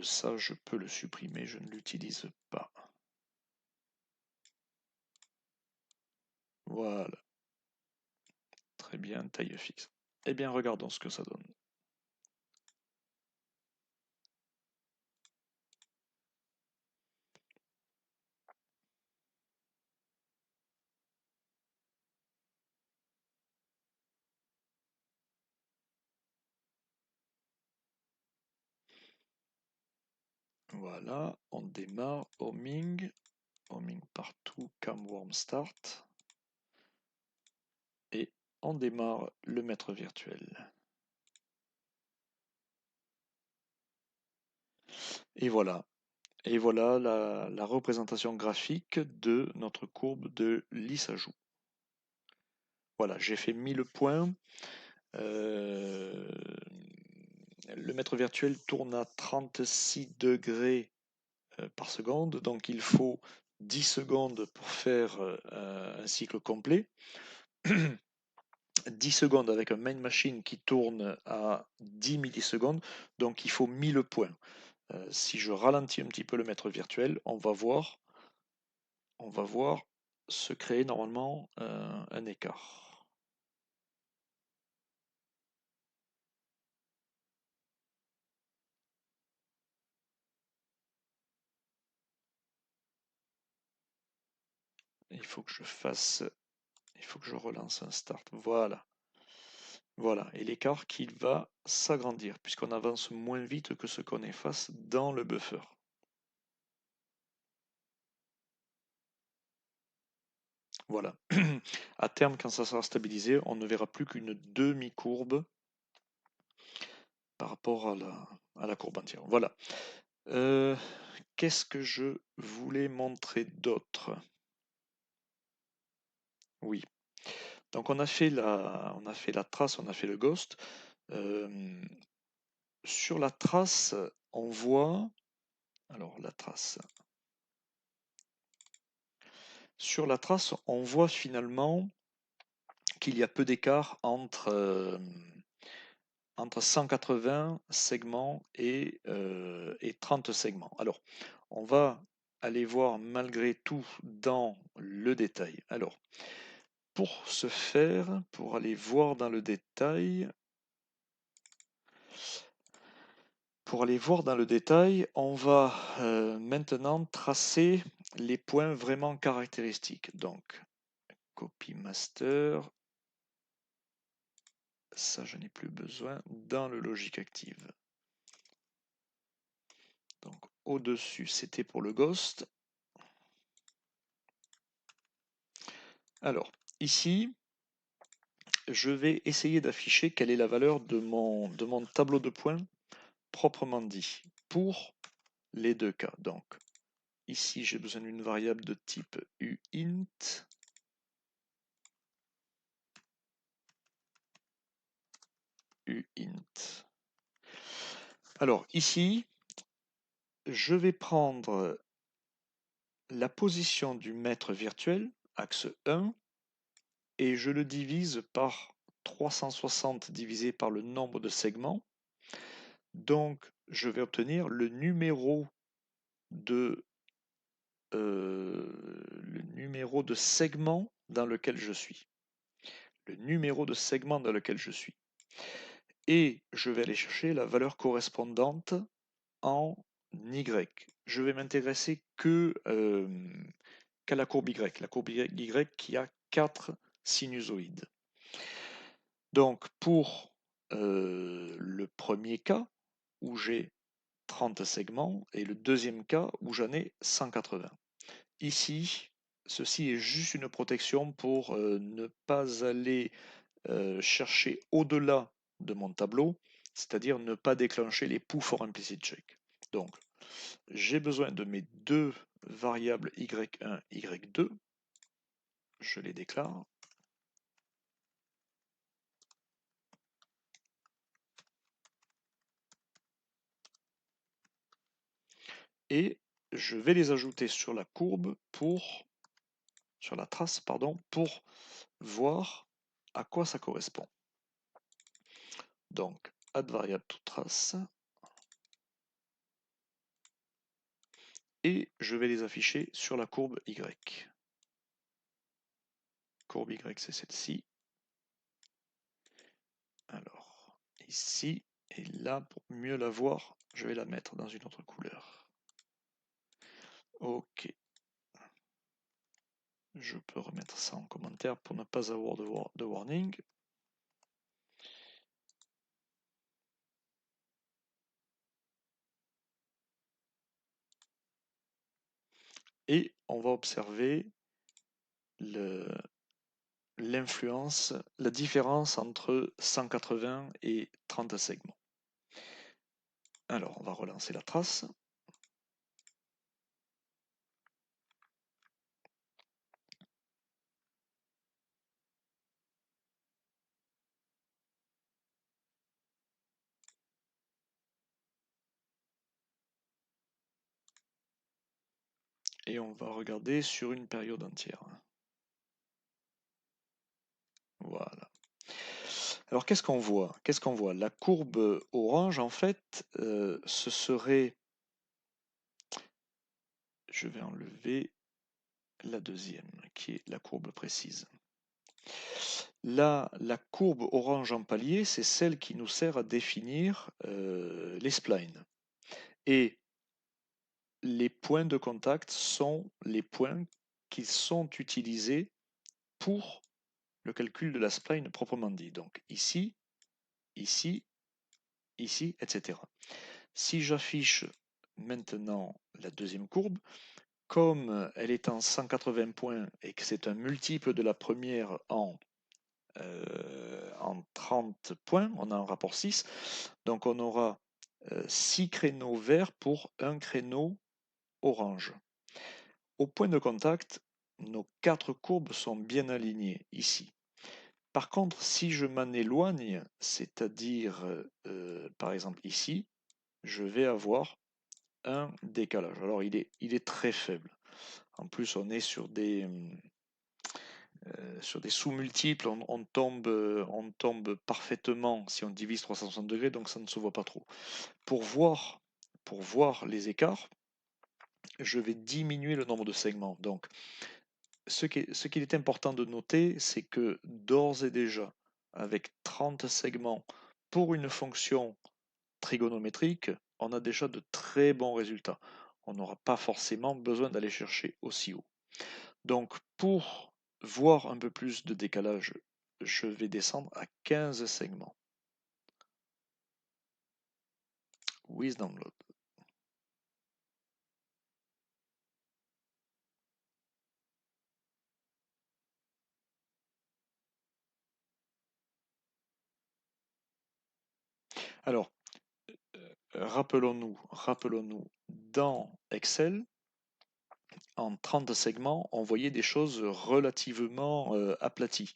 Ça, je peux le supprimer, je ne l'utilise pas. Voilà. Très bien, taille fixe. Eh bien, regardons ce que ça donne. Voilà, on démarre homing partout, camworm start. Et on démarre le maître virtuel. Et voilà. Et voilà la représentation graphique de notre courbe de lissajou. Voilà, j'ai fait 1000 points. Le mètre virtuel tourne à 36 degrés par seconde, donc il faut 10 secondes pour faire un cycle complet. 10 secondes avec un main machine qui tourne à 10 millisecondes, donc il faut 1000 points. Si je ralentis un petit peu le mètre virtuel, on va voir se créer normalement un écart. Il faut que je relance un start. Voilà. Voilà. Et l'écart qui va s'agrandir puisqu'on avance moins vite que ce qu'on efface dans le buffer. Voilà. À terme, quand ça sera stabilisé, on ne verra plus qu'une demi-courbe par rapport à la courbe entière. Voilà. Qu'est-ce que je voulais montrer d'autre? Oui. Donc on a fait la trace, on a fait le ghost. Sur la trace, on voit. Alors la trace. Sur la trace, on voit finalement qu'il y a peu d'écart entre 180 segments et 30 segments. Alors, on va aller voir malgré tout dans le détail. Alors, pour ce faire, pour aller voir dans le détail, on va maintenant tracer les points vraiment caractéristiques. Donc, copy master, ça je n'ai plus besoin, dans le logic active. Donc au-dessus, c'était pour le ghost. Alors, ici, je vais essayer d'afficher quelle est la valeur de mon tableau de points proprement dit pour les deux cas. Donc, ici, j'ai besoin d'une variable de type uint. uint. Alors, ici, je vais prendre la position du mètre virtuel axe 1, et je le divise par 360 divisé par le nombre de segments. Donc, je vais obtenir le numéro de segment dans lequel je suis. Le numéro de segment dans lequel je suis. Et je vais aller chercher la valeur correspondante en Y. Je vais m'intéresser qu'à la courbe Y. La courbe Y qui a 4 sinusoïdes. Donc, pour le premier cas, où j'ai 30 segments, et le deuxième cas, où j'en ai 180. Ici, ceci est juste une protection pour ne pas aller chercher au-delà de mon tableau, c'est-à-dire ne pas déclencher les poux for implicit check. Donc, j'ai besoin de mes deux variables y1, y2. Je les déclare. Et je vais les ajouter sur la courbe sur la trace, pardon, pour voir à quoi ça correspond. Donc, add variable to trace. Et je vais les afficher sur la courbe Y. Courbe Y, c'est celle-ci. Alors, ici, et là, pour mieux la voir, je vais la mettre dans une autre couleur. Ok. Je peux remettre ça en commentaire pour ne pas avoir de warning. Et on va observer l'influence, la différence entre 180 et 30 segments. Alors, on va relancer la trace. Et on va regarder sur une période entière. Voilà. Alors qu'est-ce qu'on voit? Qu'est-ce qu'on voit? La courbe orange, en fait, ce serait... Je vais enlever la deuxième, qui est la courbe précise. Là, la courbe orange en palier, c'est celle qui nous sert à définir les splines. Et les points de contact sont les points qui sont utilisés pour le calcul de la spline proprement dit. Donc ici, ici, ici, etc. Si j'affiche maintenant la deuxième courbe, comme elle est en 180 points et que c'est un multiple de la première en 30 points, on a un rapport 6, donc on aura 6 créneaux verts pour un créneau orange. Au point de contact, nos 4 courbes sont bien alignées ici. Par contre, si je m'en éloigne, c'est-à-dire par exemple ici, je vais avoir un décalage. Alors il est très faible. En plus, on est sur des sous-multiples, on tombe parfaitement si on divise 360 degrés, donc ça ne se voit pas trop. Pour voir les écarts, je vais diminuer le nombre de segments. Donc, ce qu'il est important de noter, c'est que d'ores et déjà, avec 30 segments pour une fonction trigonométrique, on a déjà de très bons résultats. On n'aura pas forcément besoin d'aller chercher aussi haut. Donc, pour voir un peu plus de décalage, je vais descendre à 15 segments. With download. Alors, rappelons-nous, dans Excel, en 30 segments, on voyait des choses relativement aplaties.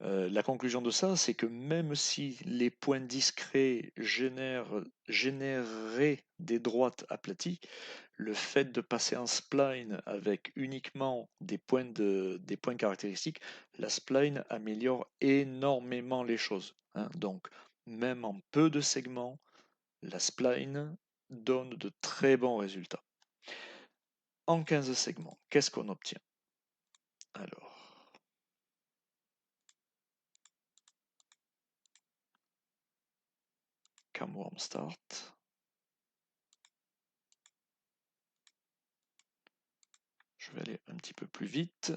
La conclusion de ça, c'est que même si les points discrets généraient des droites aplaties, le fait de passer en spline avec uniquement des points caractéristiques, la spline améliore énormément les choses, hein. Donc, même en peu de segments, la spline donne de très bons résultats. En 15 segments, qu'est-ce qu'on obtient? Alors, Camworm Start. Je vais aller un petit peu plus vite.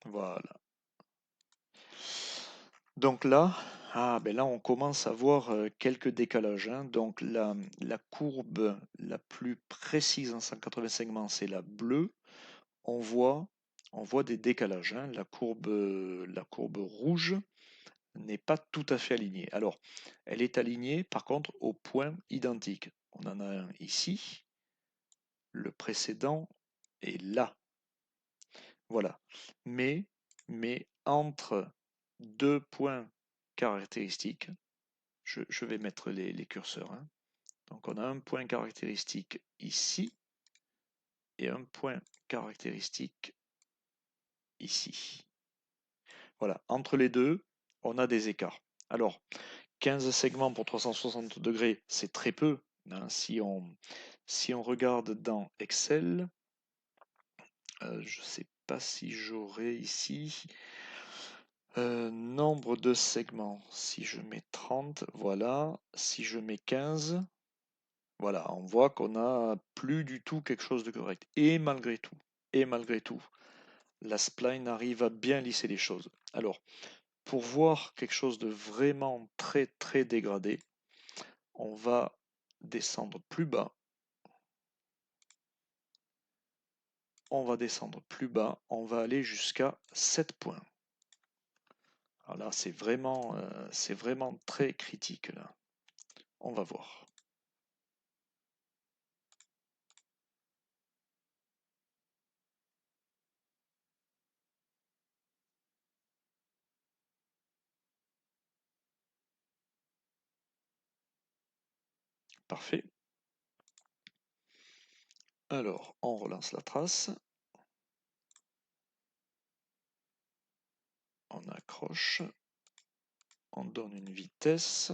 Voilà. Donc là, ben là on commence à voir quelques décalages, hein. Donc la courbe la plus précise en 180 segments, c'est la bleue. On voit, on voit des décalages, hein. La courbe rouge n'est pas tout à fait alignée. Alors, elle est alignée par contre au point identique. On en a un ici, le précédent est là. Voilà. Mais entre deux points caractéristiques, je vais mettre les curseurs, hein. Donc on a un point caractéristique ici et un point caractéristique ici. Voilà, entre les deux, on a des écarts. Alors, 15 segments pour 360 degrés, c'est très peu, hein. Si on regarde dans Excel, je ne sais pas si j'aurai ici nombre de segments. Si je mets 30, voilà. Si je mets 15, voilà, on voit qu'on n'a plus du tout quelque chose de correct. Et malgré tout, la spline arrive à bien lisser les choses. Alors, pour voir quelque chose de vraiment très très dégradé, on va descendre plus bas. On va descendre plus bas. On va aller jusqu'à 7 points. Alors là, c'est vraiment très critique là. On va voir. Parfait. Alors, on relance la trace. On accroche. On donne une vitesse.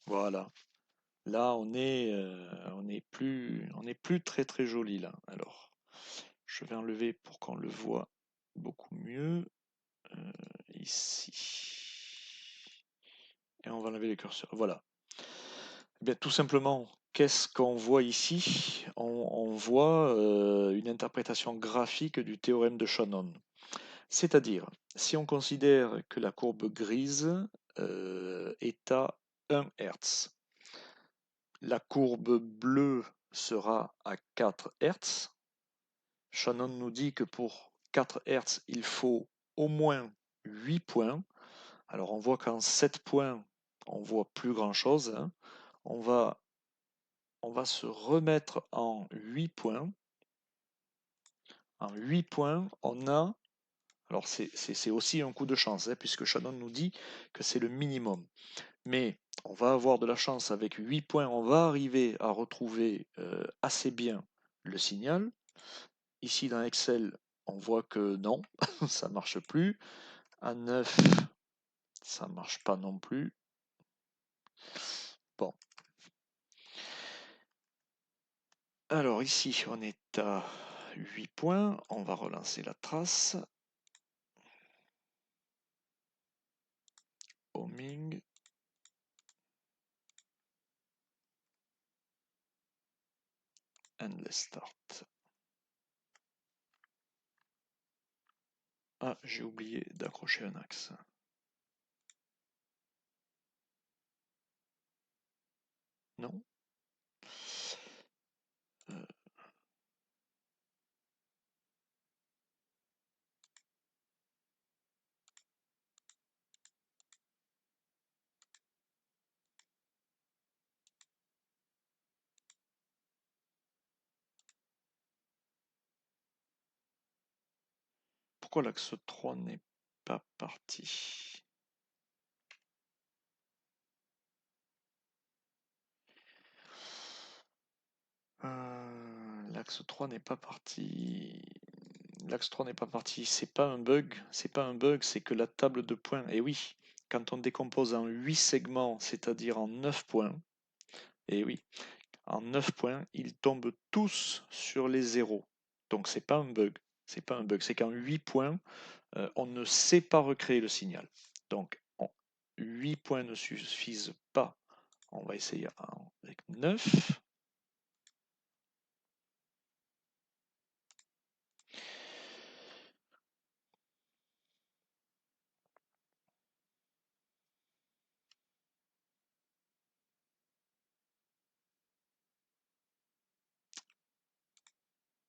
Voilà. Là, on est plus très très joli là. Alors, je vais enlever pour qu'on le voit beaucoup mieux. Ici. Et on va enlever les curseurs. Voilà. Eh bien, tout simplement, qu'est-ce qu'on voit ici? On voit une interprétation graphique du théorème de Shannon. C'est-à-dire, si on considère que la courbe grise est à 1 Hz, la courbe bleue sera à 4 Hz. Shannon nous dit que pour 4 Hz, il faut au moins 8 points. Alors on voit qu'en 7 points, on voit plus grand-chose, hein. On va se remettre en 8 points. En 8 points, on a... Alors c'est aussi un coup de chance, hein, puisque Shannon nous dit que c'est le minimum. Mais on va avoir de la chance avec 8 points, on va arriver à retrouver assez bien le signal. Ici dans Excel, on voit que non, ça ne marche plus. À 9, ça ne marche pas non plus. Bon. Alors ici, on est à 8 points. On va relancer la trace. Homing. Endless start. Ah, j'ai oublié d'accrocher un axe. Non. pourquoi l'axe 3 n'est pas parti? L'axe 3 n'est pas parti. L'axe 3 n'est pas parti. C'est pas un bug. C'est pas un bug, c'est que la table de points. Et oui, quand on décompose en 8 segments, c'est-à-dire en 9 points, et oui, en 9 points, ils tombent tous sur les zéros. Donc c'est pas un bug. C'est pas un bug. C'est qu'en 8 points, on ne sait pas recréer le signal. Donc 8 points ne suffisent pas. On va essayer avec 9.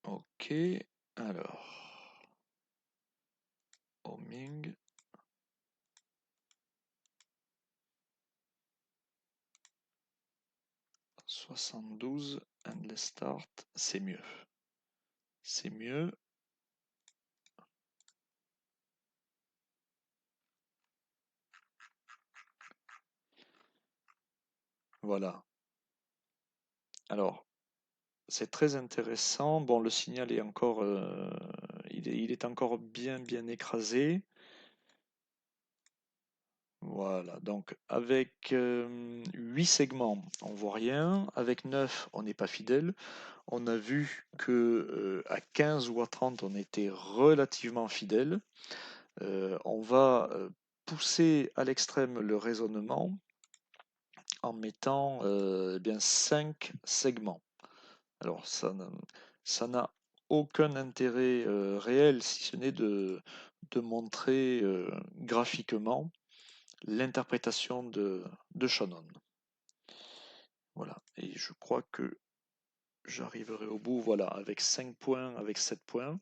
Ok, alors, homing, 72, endless start, c'est mieux. C'est mieux. Voilà. Alors, c'est très intéressant. Bon, le signal est encore, il est encore bien écrasé. Voilà, donc avec 8 segments, on voit rien. Avec 9, on n'est pas fidèle. On a vu que à 15 ou à 30, on était relativement fidèle. On va pousser à l'extrême le raisonnement en mettant eh bien 5 segments. Alors ça n'a aucun intérêt réel si ce n'est de montrer graphiquement l'interprétation de Shannon. Voilà, et je crois que j'arriverai au bout, voilà, avec 5 points, avec 7 points.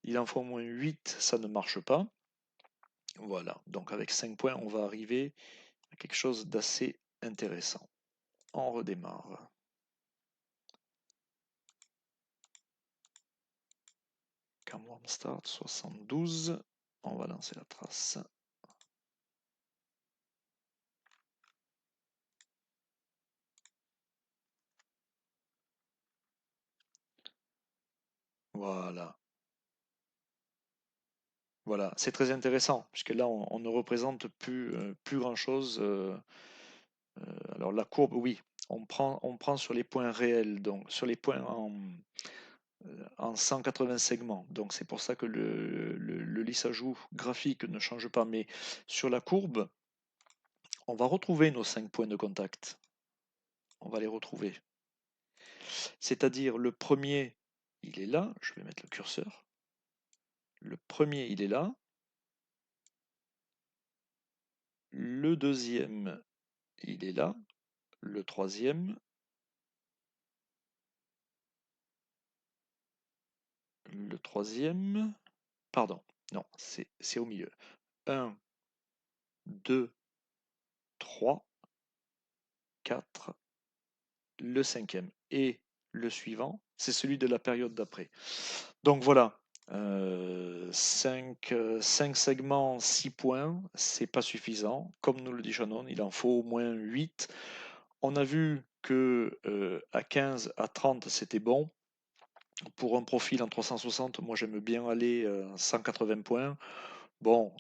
Il en faut au moins 8, ça ne marche pas. Voilà, donc avec 5 points, on va arriver à quelque chose d'assez intéressant. On redémarre. Camworm Start 72. On va lancer la trace. Voilà. Voilà, c'est très intéressant, puisque là, on ne représente plus grand-chose. Alors la courbe, oui, on prend sur les points réels, donc sur les points en 180 segments. Donc c'est pour ça que le lissage graphique ne change pas. Mais sur la courbe, on va retrouver nos 5 points de contact. On va les retrouver. C'est-à-dire le premier, il est là. Je vais mettre le curseur. Le premier, il est là. Le deuxième, il est là. Le troisième, pardon, non, c'est au milieu. 1, 2, 3, 4, le cinquième. Et le suivant, c'est celui de la période d'après. Donc voilà, 5 segments, 6 points, c'est pas suffisant. Comme nous le dit Shannon, il en faut au moins 8. On a vu que à 15, à 30, c'était bon. Pour un profil en 360, moi j'aime bien aller 180 points. Bon,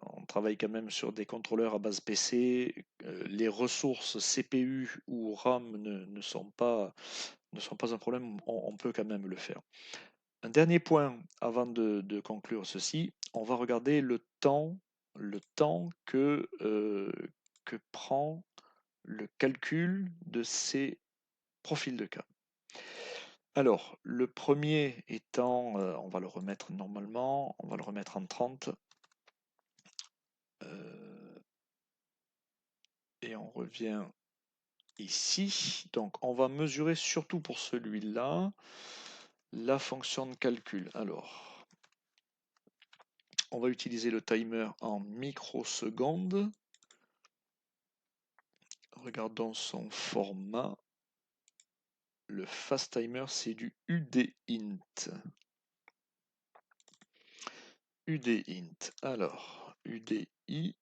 on travaille quand même sur des contrôleurs à base PC. Les ressources CPU ou RAM ne sont pas un problème. On peut quand même le faire. Un dernier point avant de conclure ceci, on va regarder le temps que prend le calcul de ces profils de cas. Alors, le premier étant, on va le remettre normalement, on va le remettre en 30. Et on revient ici. Donc, on va mesurer surtout pour celui-là la fonction de calcul. Alors, on va utiliser le timer en microsecondes. Regardons son format. Le fast timer, c'est du UDINT. UDINT. Alors, UDI,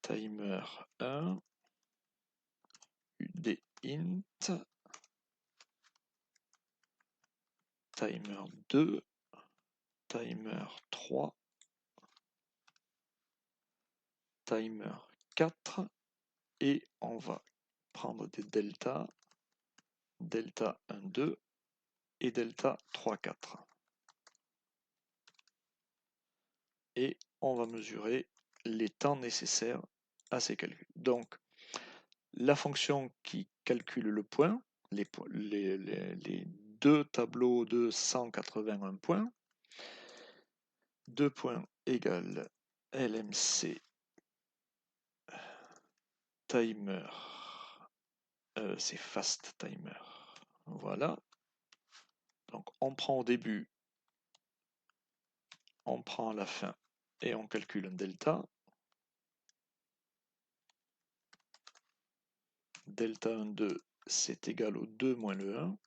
timer 1, UDINT, timer 2, timer 3, timer 4, et on va prendre des delta, delta 1, 2 et delta 3, 4. Et on va mesurer les temps nécessaires à ces calculs. Donc, la fonction qui calcule le point, les deux tableaux de 181 points, 2 points égale LMC timer, c'est fast timer. Voilà. Donc on prend au début, on prend à la fin et on calcule un delta. Delta 1, 2, c'est égal au 2 moins le 1.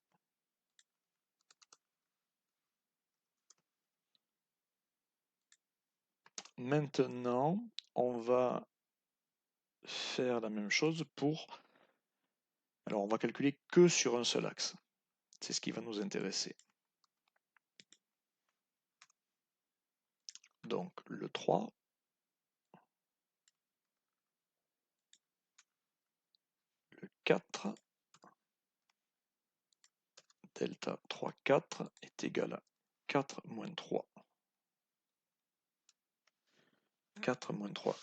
Maintenant, on va faire la même chose pour... Alors, on va calculer que sur un seul axe. C'est ce qui va nous intéresser. Donc, le 3. Le 4. Delta 3, 4 est égal à 4 moins 3. 4 moins 3.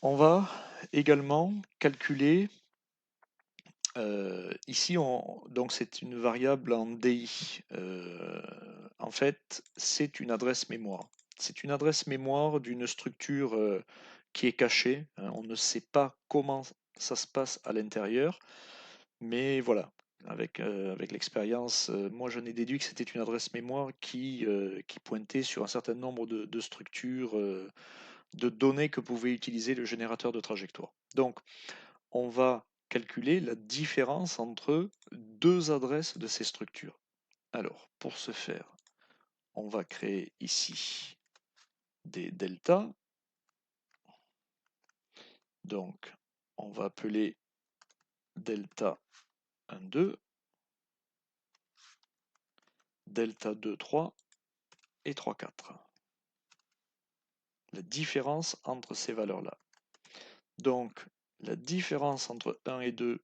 On va également calculer... ici, donc c'est une variable en DI. En fait, c'est une adresse mémoire. C'est une adresse mémoire d'une structure qui est cachée. Hein. On ne sait pas comment ça se passe à l'intérieur. Mais voilà, avec l'expérience, moi j'en ai déduit que c'était une adresse mémoire qui pointait sur un certain nombre de structures de données que pouvait utiliser le générateur de trajectoire. Donc, on va calculer la différence entre deux adresses de ces structures. Alors, pour ce faire, on va créer ici des deltas. Donc, on va appeler delta 1, 2, delta 2, 3 et 3, 4. La différence entre ces valeurs-là. Donc, la différence entre 1 et 2,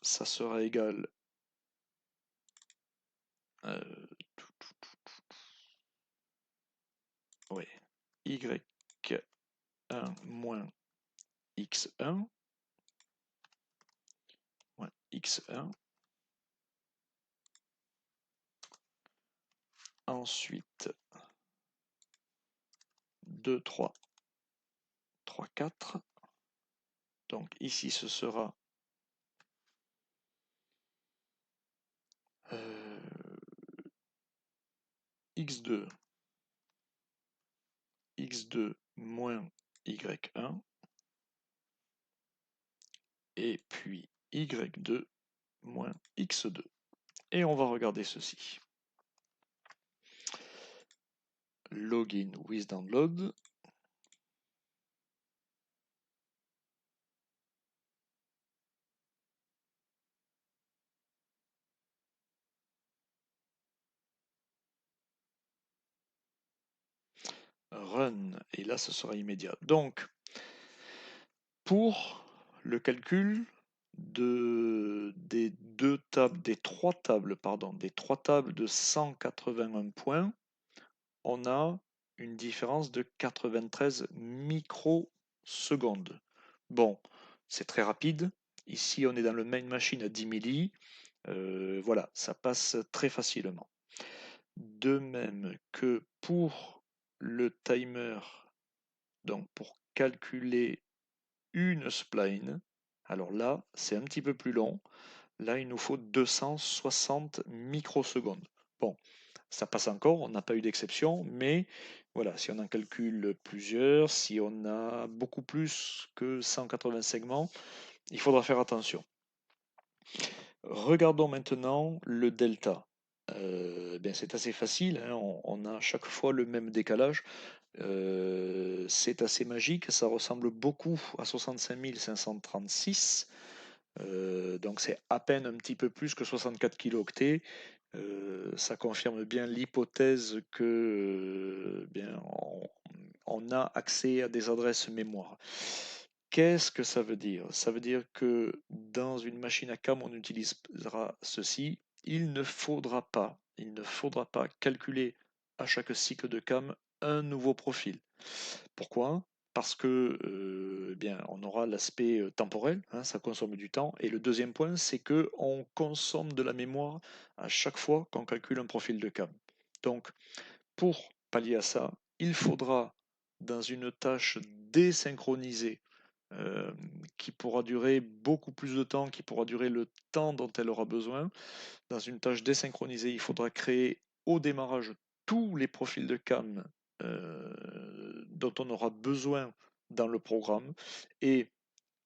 ça sera égal y1 moins x1 moins x1. Ensuite, 2, 3, 3, 4. Donc ici, ce sera x2, x2 moins y1, et puis y2 moins x2. Et on va regarder ceci. Login with download. Run, et là ce sera immédiat. Donc, pour le calcul des trois tables de 181 points, on a une différence de 93 microsecondes. Bon, c'est très rapide. Ici, on est dans le main machine à 10 milli. Voilà, ça passe très facilement. De même que pour le timer, donc pour calculer une spline, alors là, c'est un petit peu plus long. Là, il nous faut 260 microsecondes. Bon, ça passe encore, on n'a pas eu d'exception, mais voilà, si on en calcule plusieurs, si on a beaucoup plus que 180 segments, il faudra faire attention. Regardons maintenant le delta. bien, c'est assez facile, hein, on a à chaque fois le même décalage. C'est assez magique, ça ressemble beaucoup à 65 536. Donc c'est à peine un petit peu plus que 64 kilooctets. Ça confirme bien l'hypothèse que bien, on a accès à des adresses mémoire. Qu'est-ce que ça veut dire? Ça veut dire que dans une machine à cam, on utilisera ceci. Il ne faudra pas calculer à chaque cycle de cam un nouveau profil. Pourquoi? Parce que bien, on aura l'aspect temporel, hein, ça consomme du temps. Et le deuxième point, c'est que on consomme de la mémoire à chaque fois qu'on calcule un profil de cam. Donc, pour pallier à ça, il faudra, dans une tâche désynchronisée, euh, qui pourra durer beaucoup plus de temps, qui pourra durer le temps dont elle aura besoin, dans une tâche désynchronisée, il faudra créer au démarrage tous les profils de cam dont on aura besoin dans le programme et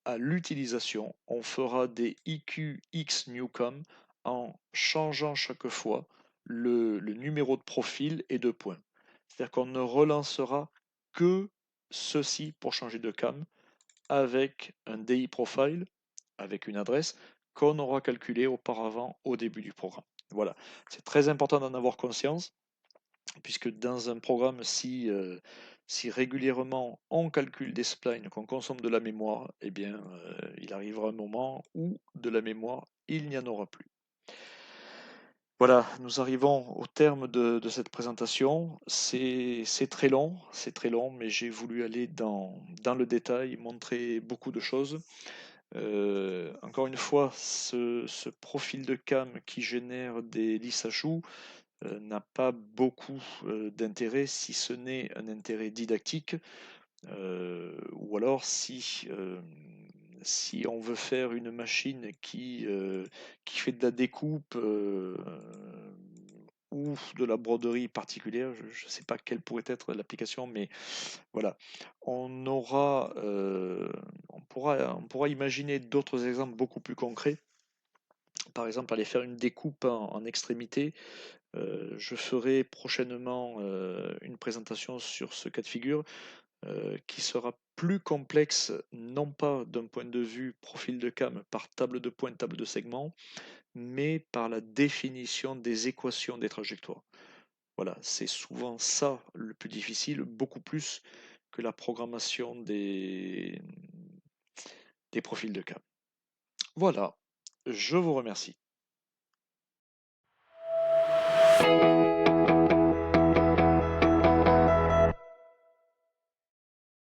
à l'utilisation, on fera des EQX newcom en changeant chaque fois le numéro de profil et de points. C'est-à-dire qu'on ne relancera que ceci pour changer de cam avec un DI profile, avec une adresse qu'on aura calculée auparavant au début du programme. Voilà, c'est très important d'en avoir conscience, puisque dans un programme, si régulièrement on calcule des splines, qu'on consomme de la mémoire, eh bien, il arrivera un moment où de la mémoire, il n'y en aura plus. Voilà, nous arrivons au terme de cette présentation. C'est très long, mais j'ai voulu aller dans le détail, montrer beaucoup de choses. Encore une fois, ce profil de cam qui génère des listes à choux n'a pas beaucoup d'intérêt, si ce n'est un intérêt didactique, ou alors si on veut faire une machine qui fait de la découpe ou de la broderie particulière, je ne sais pas quelle pourrait être l'application, mais voilà, on pourra imaginer d'autres exemples beaucoup plus concrets. Par exemple, aller faire une découpe en extrémité. Je ferai prochainement une présentation sur ce cas de figure qui sera plus complexe, non pas d'un point de vue profil de cam par table de points, table de segments, mais par la définition des équations des trajectoires. Voilà, c'est souvent ça le plus difficile, beaucoup plus que la programmation des profils de cam. Voilà, je vous remercie.